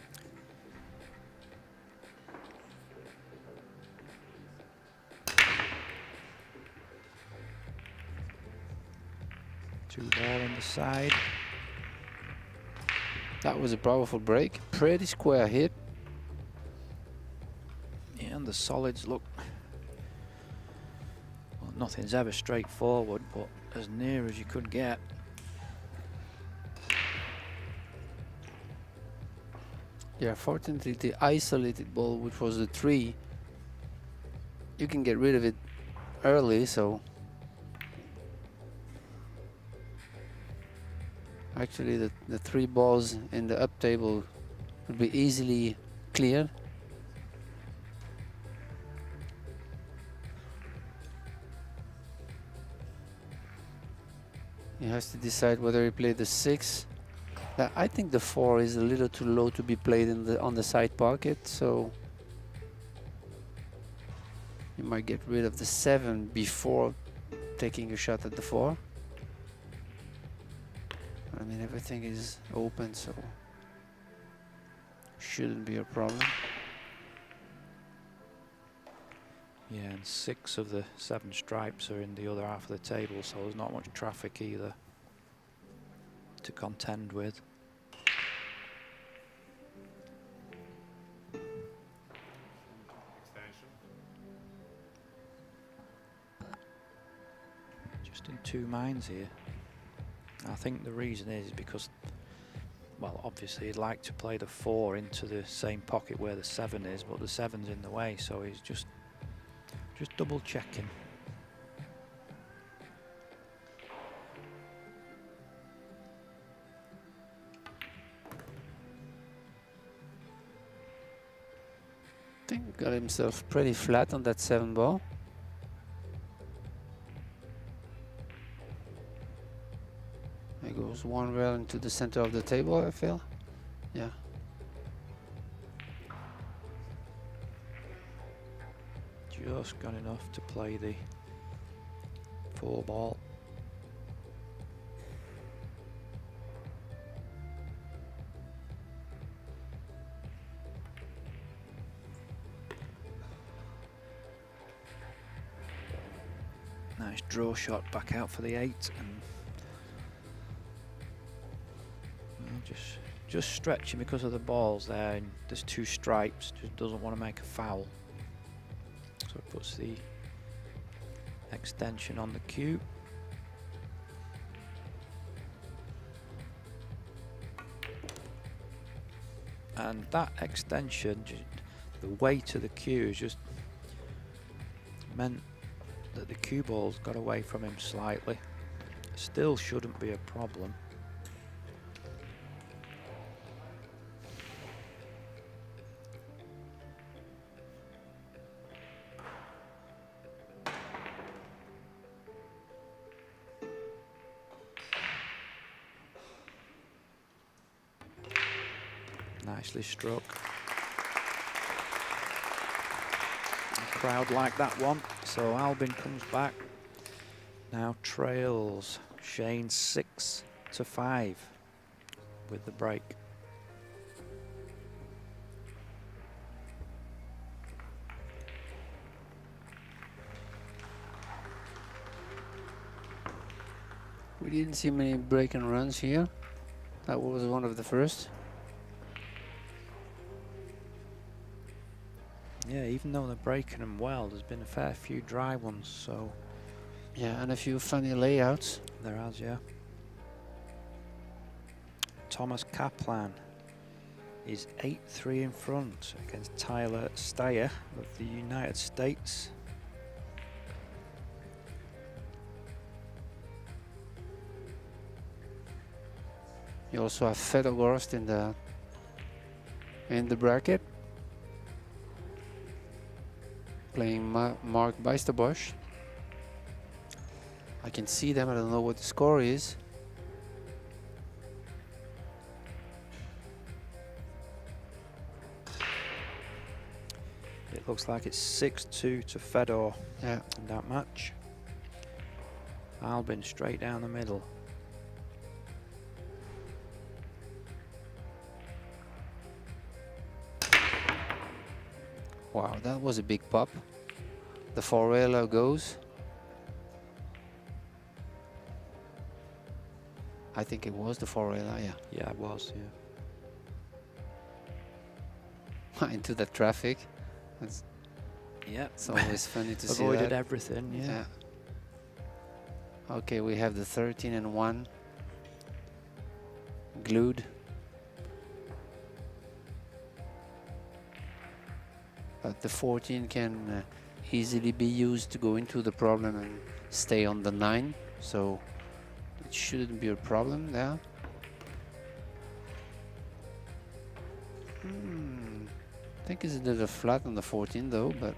Two ball on the side. That was a powerful break. Pretty square hit. Yeah, and the solids look... Well, nothing's ever straightforward, but as near as you could get. Yeah, fortunately the isolated ball, which was the 3, you can get rid of it early, so... Actually, the 3 balls in the up table would be easily cleared. He has to decide whether he played the 6. I think the 4 is a little too low to be played in on the side pocket, so you might get rid of the 7 before taking a shot at the 4. I mean, everything is open, so shouldn't be a problem. Yeah, and 6 of the 7 stripes are in the other half of the table, so there's not much traffic either to contend with. Just in 2 minds here. I think the reason is because, well, obviously he'd like to play the 4 into the same pocket where the 7 is, but the 7's in the way, so he's just double checking. I think got himself pretty flat on that 7 ball. There goes one rail into the center of the table, I feel. Yeah. Just got enough to play the 4 ball. Nice draw shot back out for the 8, and just stretching because of the balls there, and there's 2 stripes, just doesn't want to make a foul. So it puts the extension on the cue. And that extension, the weight of the cue has just meant that the cue ball's got away from him slightly. Still shouldn't be a problem. Nicely struck. crowd like that one. So Albin comes back. Now trails Shane 6-5 with the break. We didn't see many break and runs here. That was one of the first. Yeah, even though they're breaking them well, there's been a fair few dry ones, so. Yeah, and a few funny layouts. There has, yeah. Thomas Kaplan is 8-3 in front against Tyler Steyer of the United States. You also have Fedorgorst in the bracket, playing Mark Beisterbosch. I can see them. I don't know what the score is. It looks like it's 6-2 to Fedor Yeah. in that match. Albin straight down the middle. Wow, that was a big pop. The Forella goes. I think it was the Forella, yeah. Yeah, it was, yeah. Into the traffic. It's Yeah. always funny to see Avoided that. everything, yeah. Okay, we have the 13 and 1 glued. But the 14 can easily be used to go into the problem and stay on the 9. So it shouldn't be a problem there. I think it's a little flat on the 14 though, but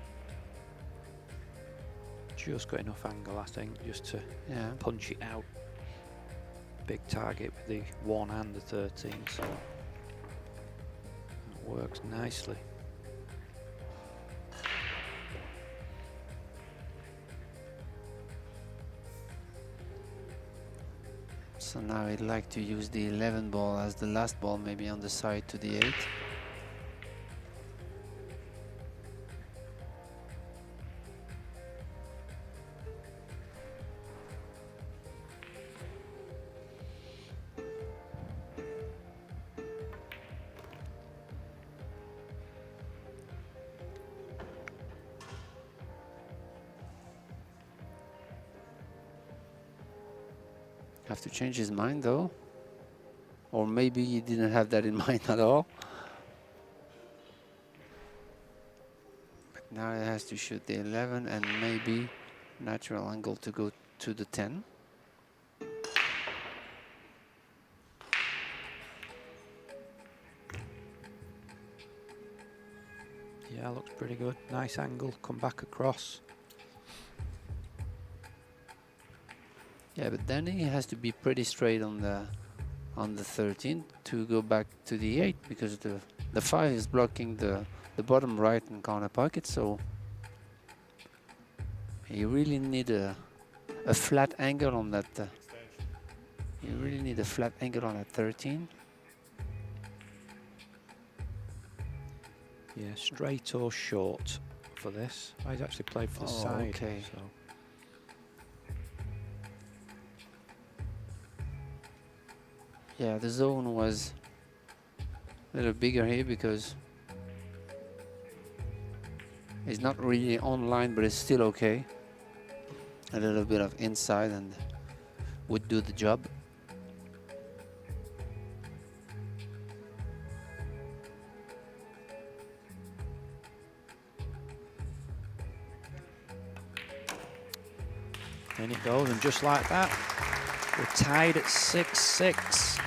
Just got enough angle, I think, just to yeah. punch it out. Big target with the 1 and the 13, so it works nicely. So now I'd like to use the 11 ball as the last ball, maybe on the side to the 8. Have to change his mind though, or maybe he didn't have that in mind at all. But now it has to shoot the 11 and maybe natural angle to go to the 10. Yeah, looks pretty good. Nice angle, come back across. Yeah, but then he has to be pretty straight on the 13 to go back to the 8, because the 5 is blocking the bottom right and corner pocket. So you really need a flat angle on that. You really need a flat angle on that 13. Yeah, straight or short for this. He's actually played for the Oh, side. okay. So. Yeah, the zone was a little bigger here because it's not really online, but it's still okay. A little bit of inside and would do the job. In it goes, and just like that, we're tied at 6-6.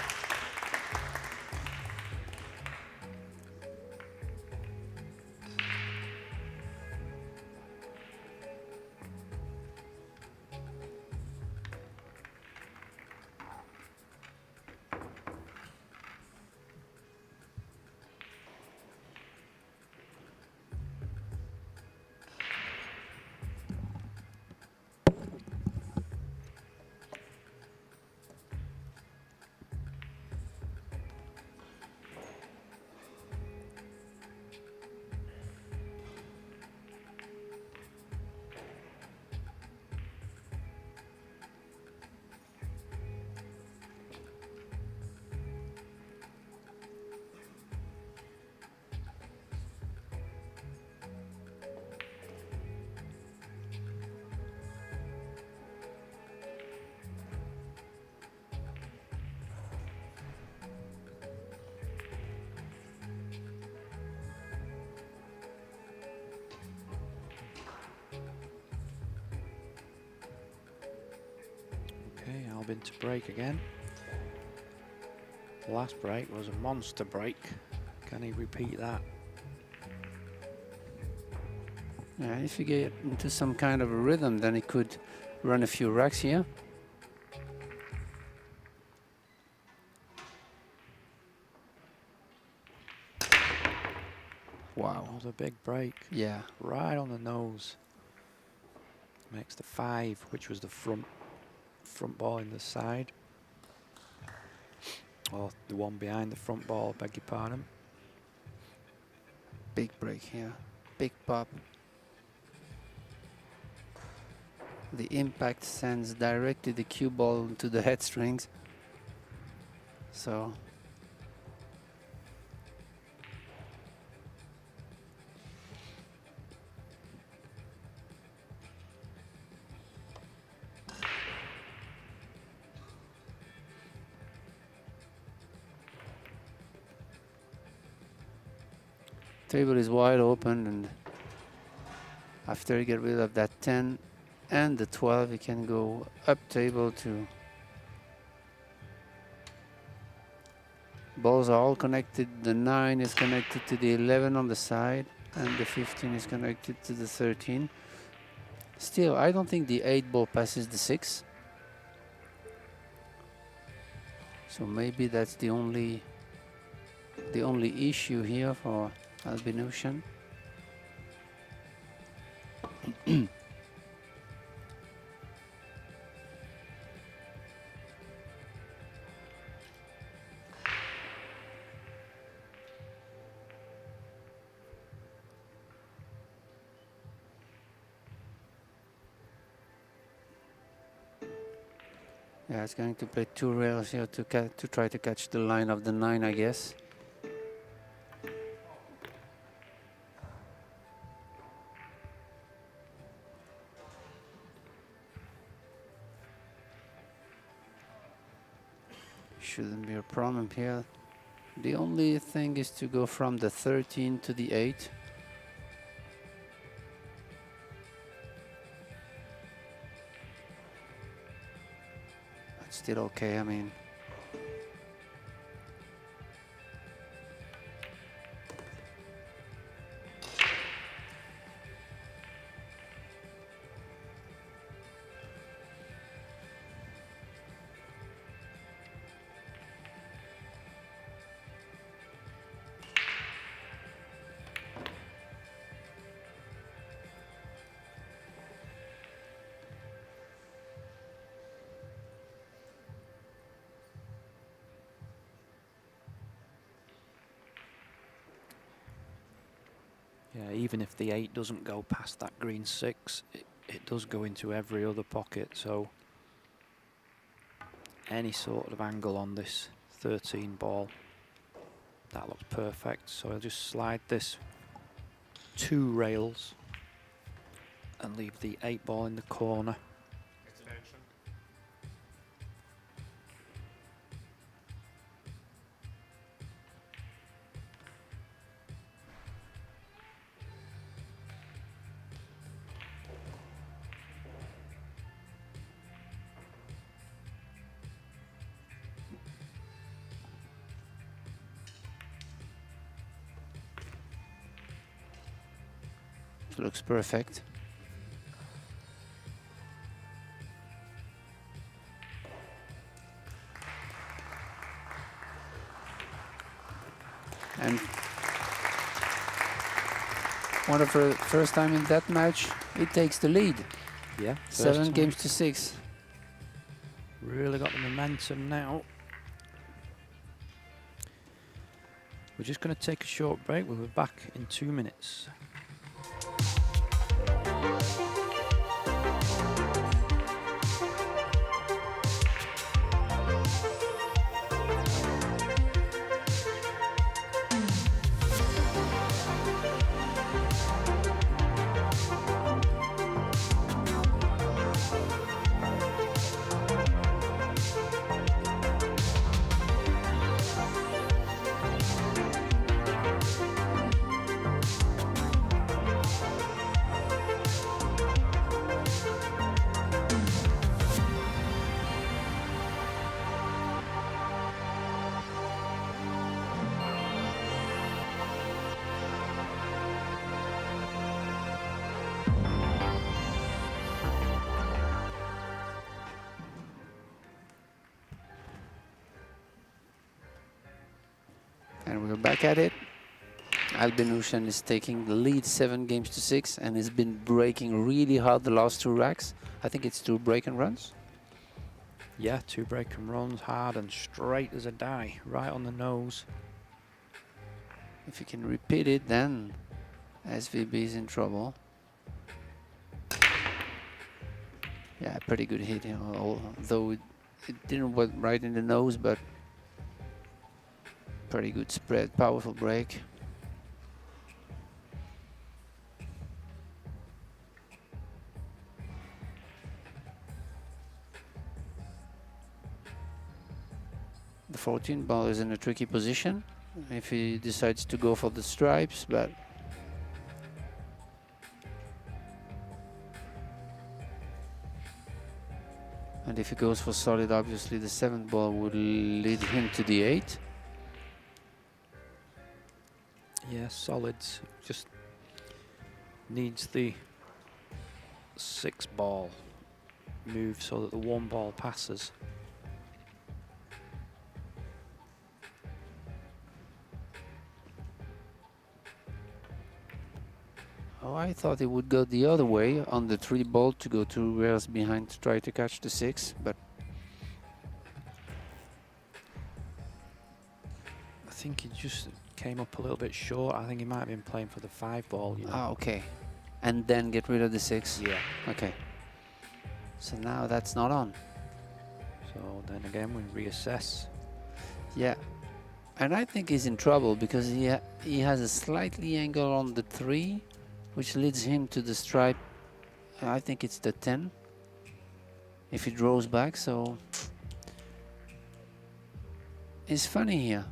Albin to break again. The last break was a monster break. Can he repeat that? Yeah, if you get into some kind of a rhythm, then he could run a few racks here. Wow. That was a big break. Yeah. Right on the nose. Makes the 5, which was the front ball in the side. Or the one behind the front ball, beg your pardon. Big break here. Big pop. The impact sends directly the cue ball to the head strings. So table is wide open, and after you get rid of that 10 and the 12, you can go up table to. Balls are all connected. The 9 is connected to the 11 on the side, and the 15 is connected to the 13. Still, I don't think the 8 ball passes the 6. So maybe that's the only issue here for Albin Ouschan. Yeah, it's going to play 2 rails here to try to catch the line of the 9, I guess. Shouldn't be a problem here. The only thing is to go from the 13 to the 8. Still okay, I mean. Yeah, even if the 8 doesn't go past that green 6, it does go into every other pocket, so any sort of angle on this 13 ball, that looks perfect. So I'll just slide this 2 rails and leave the 8 ball in the corner. Looks perfect. And one of the first time in that match, it takes the lead. Yeah, 7 games to 6. Really got the momentum now. We're just going to take a short break. We'll be back in 2 minutes. back at it. Albin Ouschan is taking the lead 7 games to 6 and has been breaking really hard the last 2 racks. I think it's 2 break and runs. Yeah, 2 break and runs, hard and straight as a die, right on the nose. If you can repeat it, then SVB is in trouble. Yeah, pretty good hit, you know, although it didn't work right in the nose, but pretty good spread, powerful break. The 14 ball is in a tricky position if he decides to go for the stripes, but and if he goes for solid, obviously the 7th ball would lead him to the 8. Yeah, solids. Just needs the 6 ball move so that the 1 ball passes. Oh, I thought it would go the other way on the 3 ball to go 2 rails behind to try to catch the 6, but I think he just came up a little bit short. I think he might have been playing for the 5 ball, you know. ah, okay. And then get rid of the 6. Yeah. Okay. So now that's not on. So then again we reassess. Yeah. And I think he's in trouble because he has a slightly angle on the 3, which leads him to the stripe. I think it's the 10 if he draws back, so it's funny here.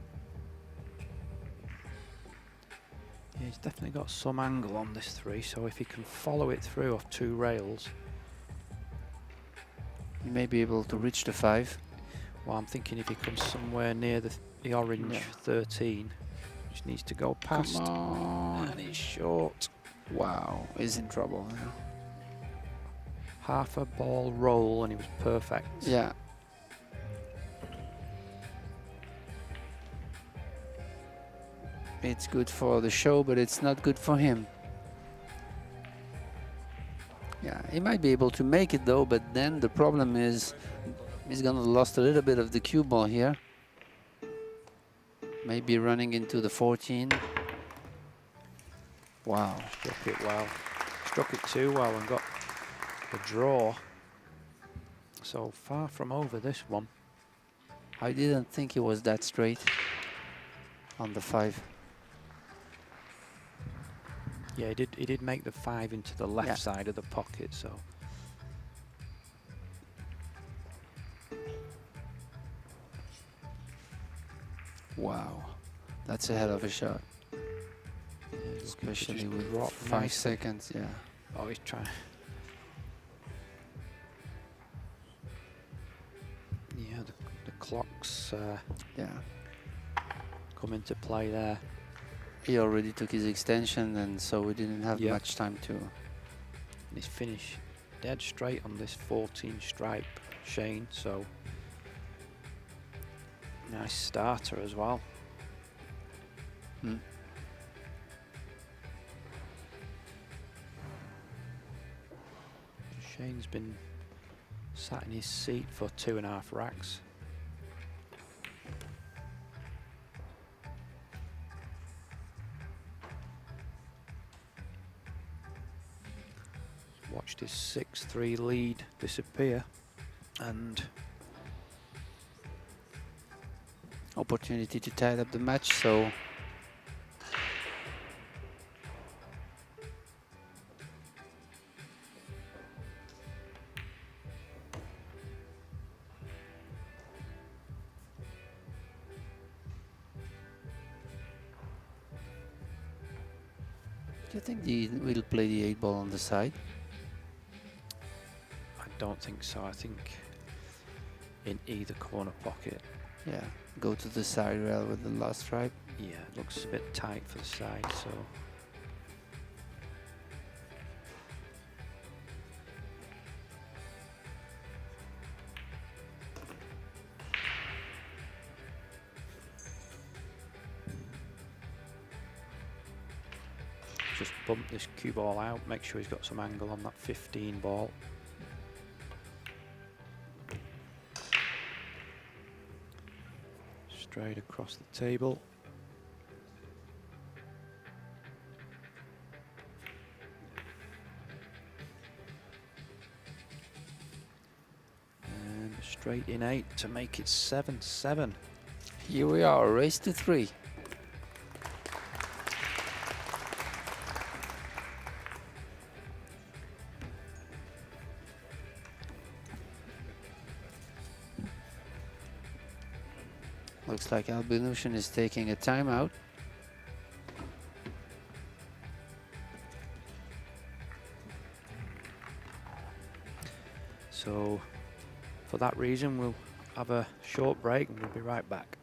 Yeah, he's definitely got some angle on this 3, so if he can follow it through off 2 rails. He may be able to reach the 5. Well, I'm thinking if he comes somewhere near the orange Yeah. 13, just needs to go past. Come on. And he's short. Wow, he's in trouble now. Half a ball roll and he was perfect. Yeah. It's good for the show, but it's not good for him. Yeah, he might be able to make it though, but then the problem is he's gonna lost a little bit of the cue ball here. Maybe running into the 14. Wow. Struck it well. Struck it too well and got the draw. So far from over this one. I didn't think he was that straight on the 5. Yeah, he did make the 5 into the left Yeah. side of the pocket, so. Wow. That's a hell of a shot. Yeah, looking to Especially just with drop 5 nicely. seconds, yeah. Oh, he's trying. Yeah, the clocks Yeah. come into play there. He already took his extension, and so we didn't have Yeah. much time to. And he's finished dead straight on this 14 stripe Shane, so nice starter as well. Hmm. Shane's been sat in his seat for 2.5 racks. Watched his 6-3 lead disappear, and Opportunity to tie up the match, so do you think we'll play the 8 ball on the side? I don't think so. I think in either corner pocket. Yeah, go to the side rail with the last stripe. Yeah, it looks a bit tight for the side, so. just bump this cue ball out, make sure he's got some angle on that 15 ball. Straight across the table. And straight in 8 to make it 7-7. Here we are, race to 3. Looks like Albin Ouschan is taking a timeout. So for that reason, we'll have a short break and we'll be right back.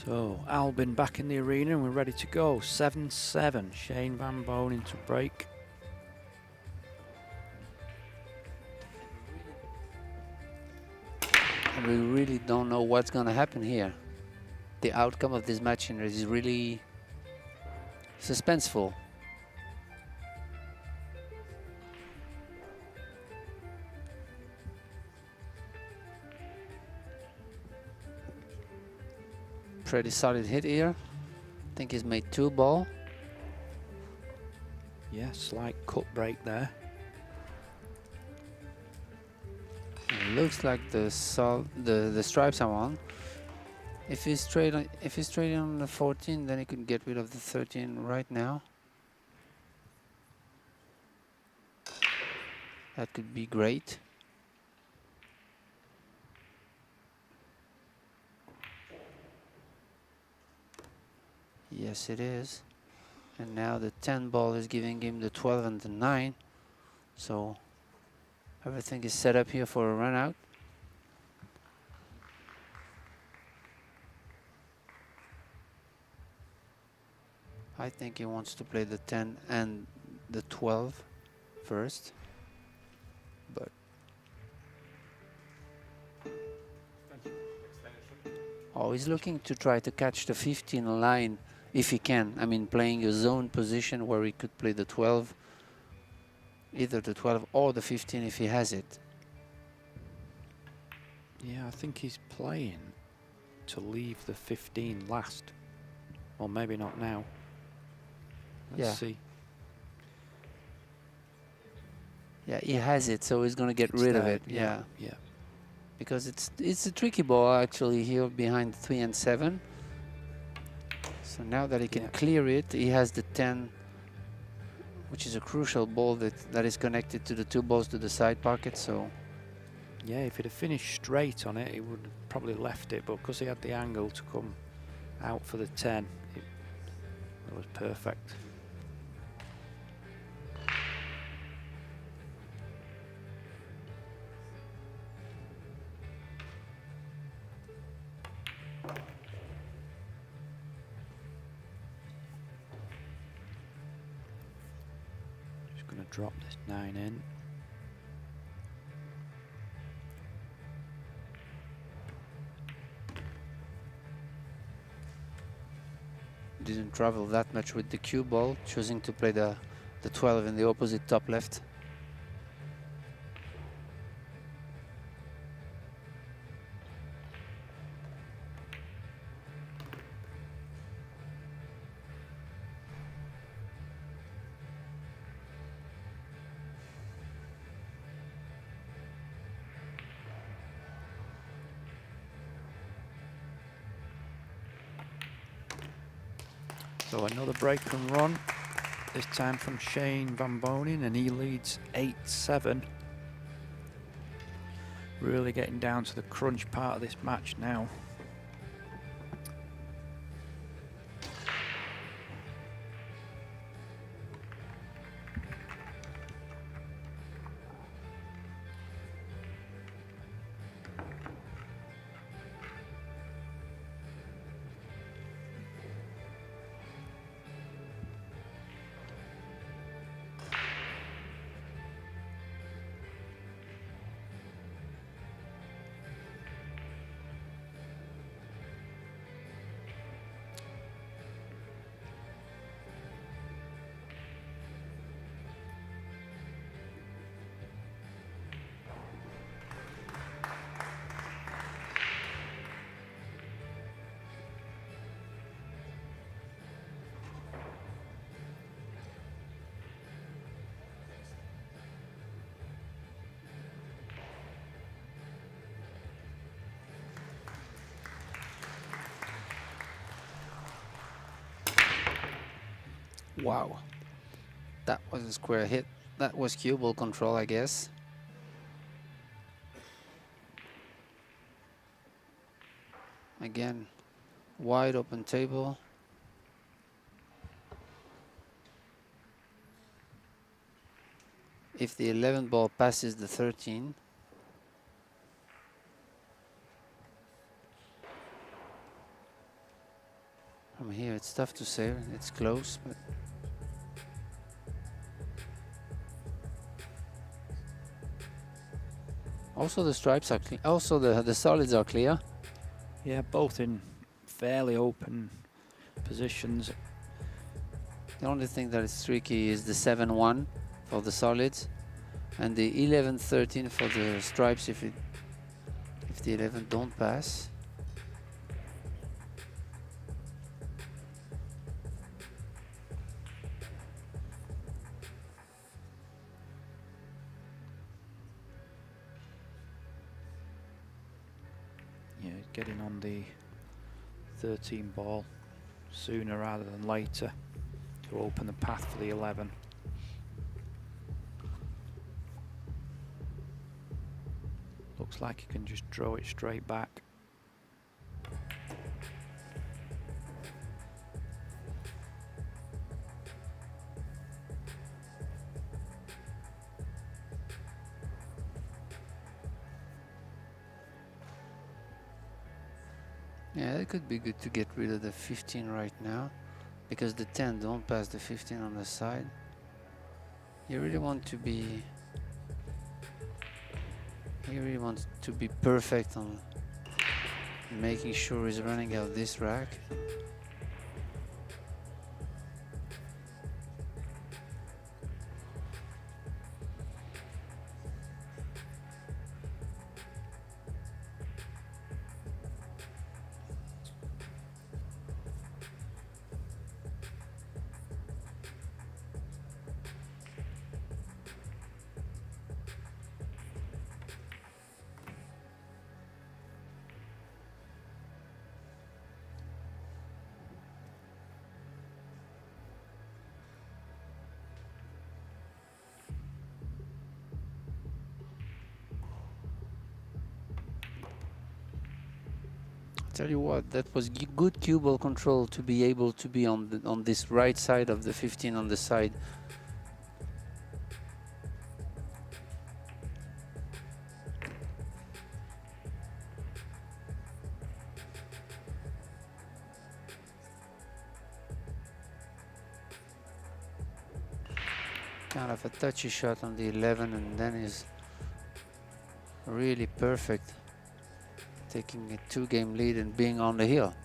So Albin back in the arena and we're ready to go. 7-7. Shane Van Boening to break. And we really don't know what's going to happen here. The outcome of this match is really suspenseful. Pretty solid hit here. I think he's made 2 ball. Yeah, slight cut break there. And looks like the stripes are on. If he's straight on the 14, then he could get rid of the 13 right now. That could be great. Yes, it is. And now the 10 ball is giving him the 12 and the 9. So everything is set up here for a run out. I think he wants to play the 10 and the 12 first. But oh, he's looking to try to catch the 15 line if he can. I mean, playing a zone position where he could play the 12, either the 12 or the 15 if he has it. Yeah, I think he's playing to leave the 15 last. Or maybe not now. Let's see. Yeah, he has it, so he's going to get rid of it. Yeah. Yeah. Because it's a tricky ball actually here behind 3 and 7. So now that he can clear it, he has the 10, which is a crucial ball that is connected to the 2 balls to the side pocket. So yeah, if he'd have finished straight on it, he would have probably left it. But because he had the angle to come out for the 10, it was perfect. Drop this 9 in. didn't travel that much with the cue ball, choosing to play the 12 in the opposite top left. So another break and run, this time from Shane Van Boening, and he leads 8-7. Really getting down to the crunch part of this match now. Wow, that was a square hit. That was cue ball control, I guess. Again, wide open table. If the 11 ball passes the 13, from here it's tough to say. It's close, but also the stripes are clear. Also the solids are clear. Yeah, both in fairly open positions. The only thing that is tricky is the 7-1 for the solids and the 11-13 for the stripes if the 11 don't pass. Yeah, getting on the 13 ball sooner rather than later to open the path for the 11. Looks like he can just draw it straight back. Yeah, it could be good to get rid of the 15 right now, because the 10 don't pass the 15 on the side. You really want to be. He really wants to be perfect on making sure he's running out this rack. Tell you what, that was good cue ball control to be able to be on this right side of the 15 on the side. Kind of a touchy shot on the 11, and then is really perfect, taking a 2-game lead and being on the hill.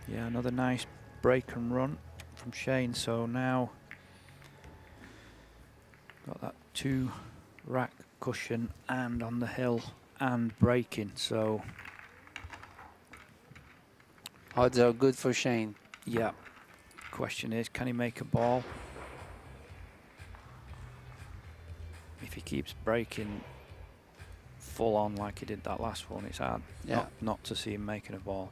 Yeah, another nice break and run from Shane. So now got that 2-rack cushion and on the hill and breaking. So Odds are good for Shane. yeah, question is, can he make a ball? If he keeps breaking full on like he did that last one, it's hard not to see him making a ball.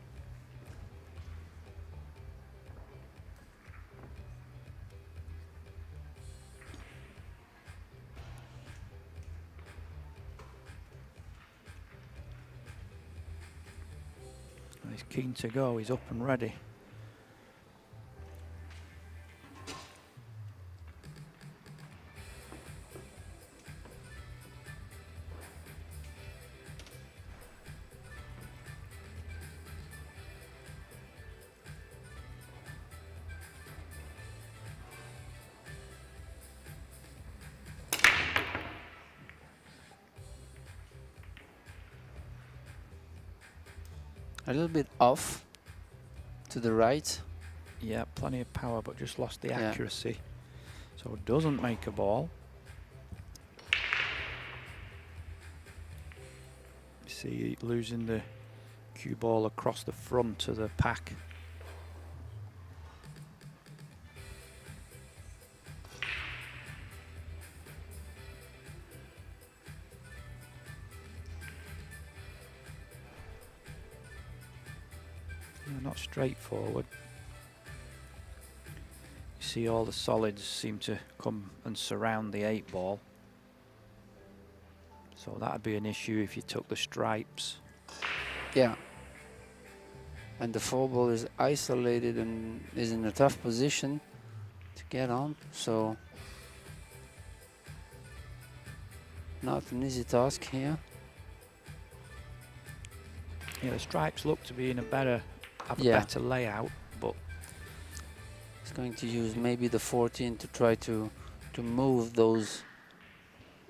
He's keen to go, he's up and ready. A little bit off to the right. Yeah, plenty of power, but just lost the Yeah. accuracy. So doesn't make a ball. You see losing the cue ball across the front of the pack. Not straightforward. You see all the solids seem to come and surround the 8 ball. So that'd be an issue if you took the stripes. Yeah. And the 4 ball is isolated and is in a tough position to get on. So not an easy task here. Yeah, the stripes look to be in a better better layout, but he's going to use maybe the 14 to try to move those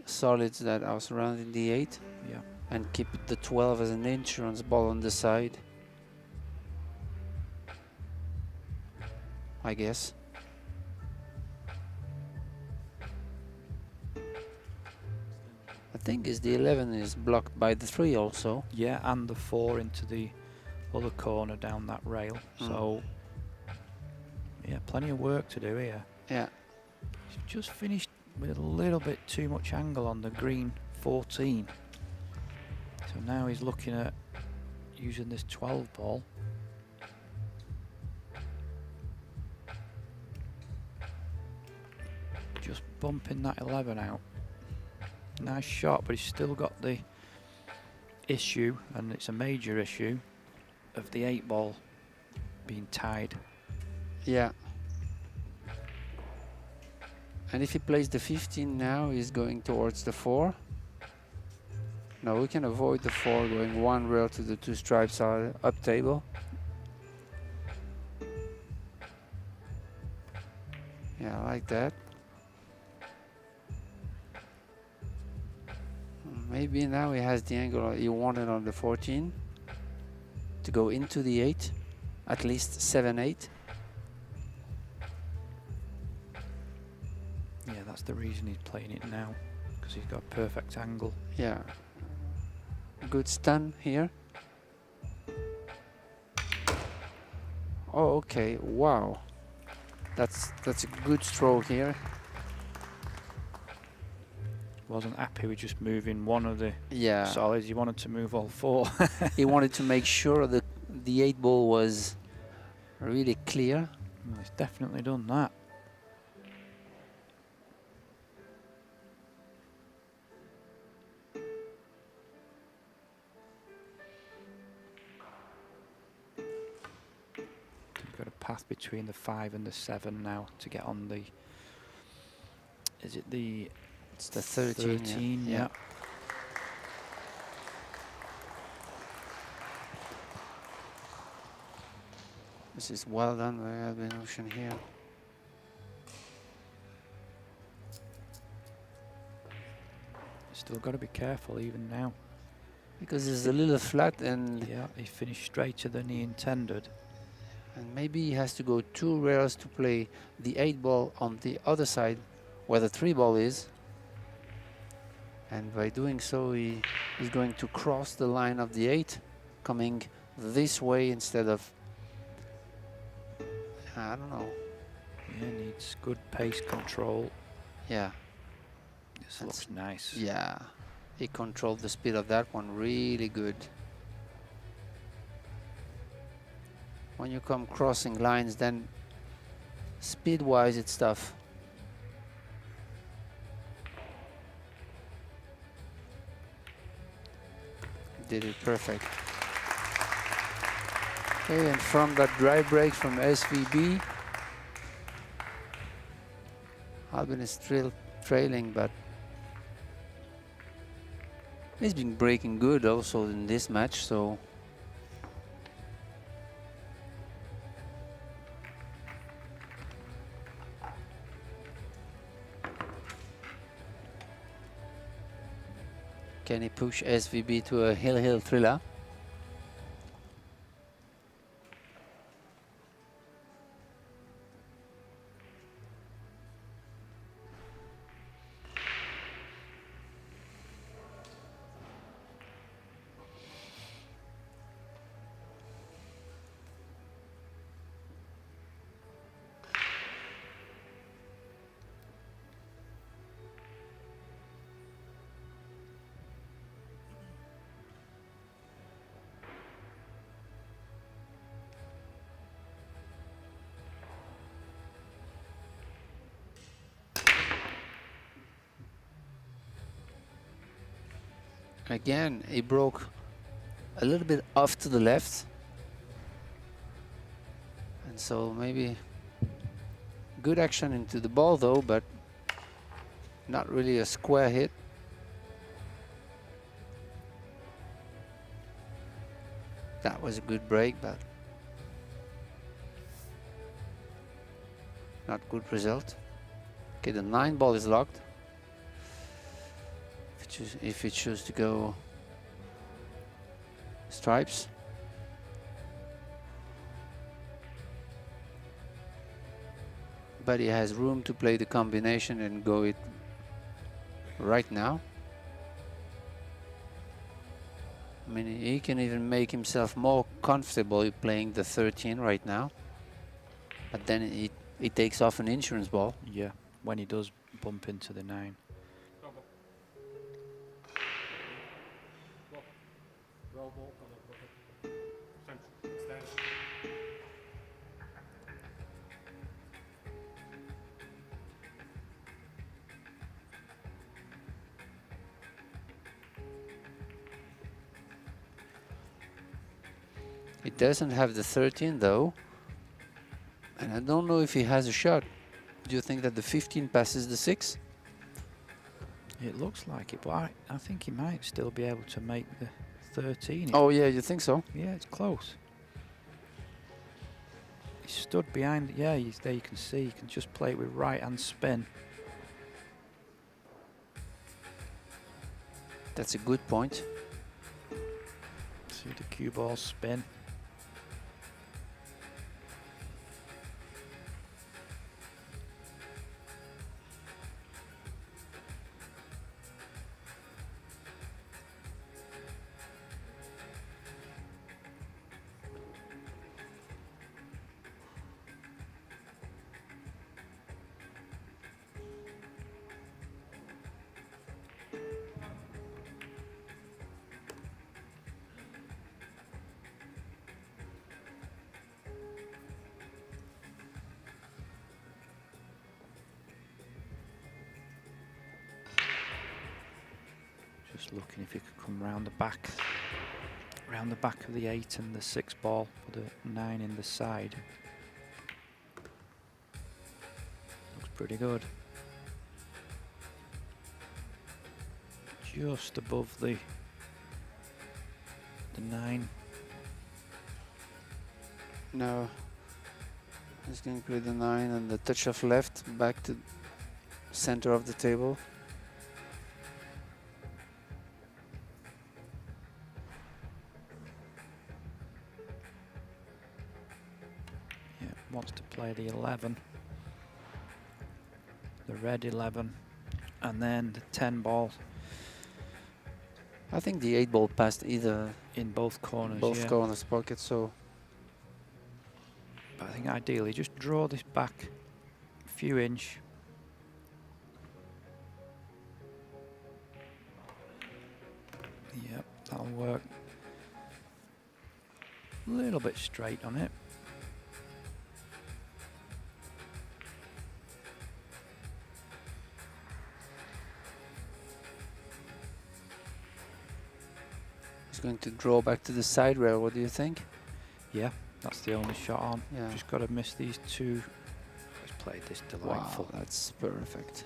solids that are surrounding the 8. yeah. And keep the 12 as an insurance ball on the side, I guess. I think the 11 is blocked by the 3 also. Yeah, and the 4 into the other corner down that rail. So Yeah, plenty of work to do here. Yeah. He's just finished with a little bit too much angle on the green 14. So now he's looking at using this 12 ball. Just bumping that 11 out. Nice shot, but he's still got the issue, and it's a major issue, of the 8 ball being tied. Yeah. And if he plays the 15 now, he's going towards the 4. No, we can avoid the 4 going 1 rail to the 2 stripes up table. Yeah, I like that. Maybe now he has the angle he wanted on the 14 to go into the 8, at least 7-8. Yeah, that's the reason he's playing it now, because he's got a perfect angle. Yeah. Good stun here. Oh, okay. Wow. That's a good stroke here. Wasn't happy with just moving one of the Yeah. solids. He wanted to move all 4. He wanted to make sure that the 8 ball was really clear. Well, he's definitely done that. We've got a path between the 5 and the 7 now to get on the... Is it the... It's the 13. 13, yeah. yeah. This is well done by Albin Ouschan here. Still got to be careful even now. Because it's a little flat and Yeah, he finished straighter than he intended. maybe he has to go 2 rails to play the 8 ball on the other side where the 3 ball is. And by doing so, he is going to cross the line of the 8, coming this way instead of, I don't know. Yeah, needs good pace control. Yeah, This looks nice. yeah. He controlled the speed of that one really good. When you come crossing lines, then speed-wise, it's tough. Did it perfect. Okay, and from that drive break from SVB, Albin is still trailing, but he's been breaking good also in this match, so can he push SVB to a hill thriller? Again, he broke a little bit off to the left. And so maybe good action into the ball though, but not really a square hit. That was a good break, but not good result. Okay, the 9 ball is locked. If you choose to go stripes. But he has room to play the combination and go it right now. I mean, he can even make himself more comfortable playing the 13 right now. But then it takes off an insurance ball. Yeah, when he does bump into the 9. It doesn't have the 13 though. And I don't know if he has a shot. Do you think that the 15 passes the 6? It looks like it, but I think he might still be able to make the 13. Oh yeah, you think so? Yeah, it's close. He stood behind, yeah, there you can see, you can just play it with right hand spin. That's a good point. See the cue ball spin. Just looking if he could come round the back of the 8 and the 6 ball for the 9 in the side. Looks pretty good. Just above the 9. No. He's going to create the 9 and the touch of left back to center of the table. Wants to play the 11, the red 11, and then the 10 ball I think the 8 ball passed either in both corners. both yeah. corners pocket, so But I think ideally just draw this back a few inch. Yep, that'll work. A little bit straight on it. he's going to draw back to the side rail. What do you think? Yeah, that's the only shot on. Yeah. Just got to miss these 2. He's played this delightful. Wow, that's perfect.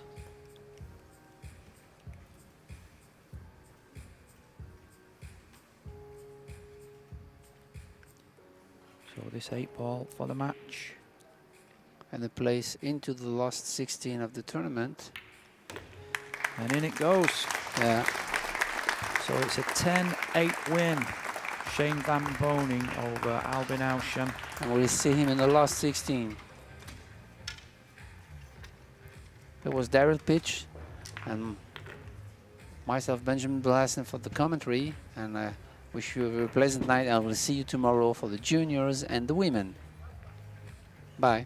So this 8 ball for the match. And the place into the last 16 of the tournament. And in it goes. Yeah. So it's a 10-8 win. Shane van Boening over Albin Ouschan. And we'll see him in the last 16. It was Daryl Pitch and myself, Benjamin Blassen, for the commentary. And I wish you a very pleasant night. I will see you tomorrow for the juniors and the women. Bye.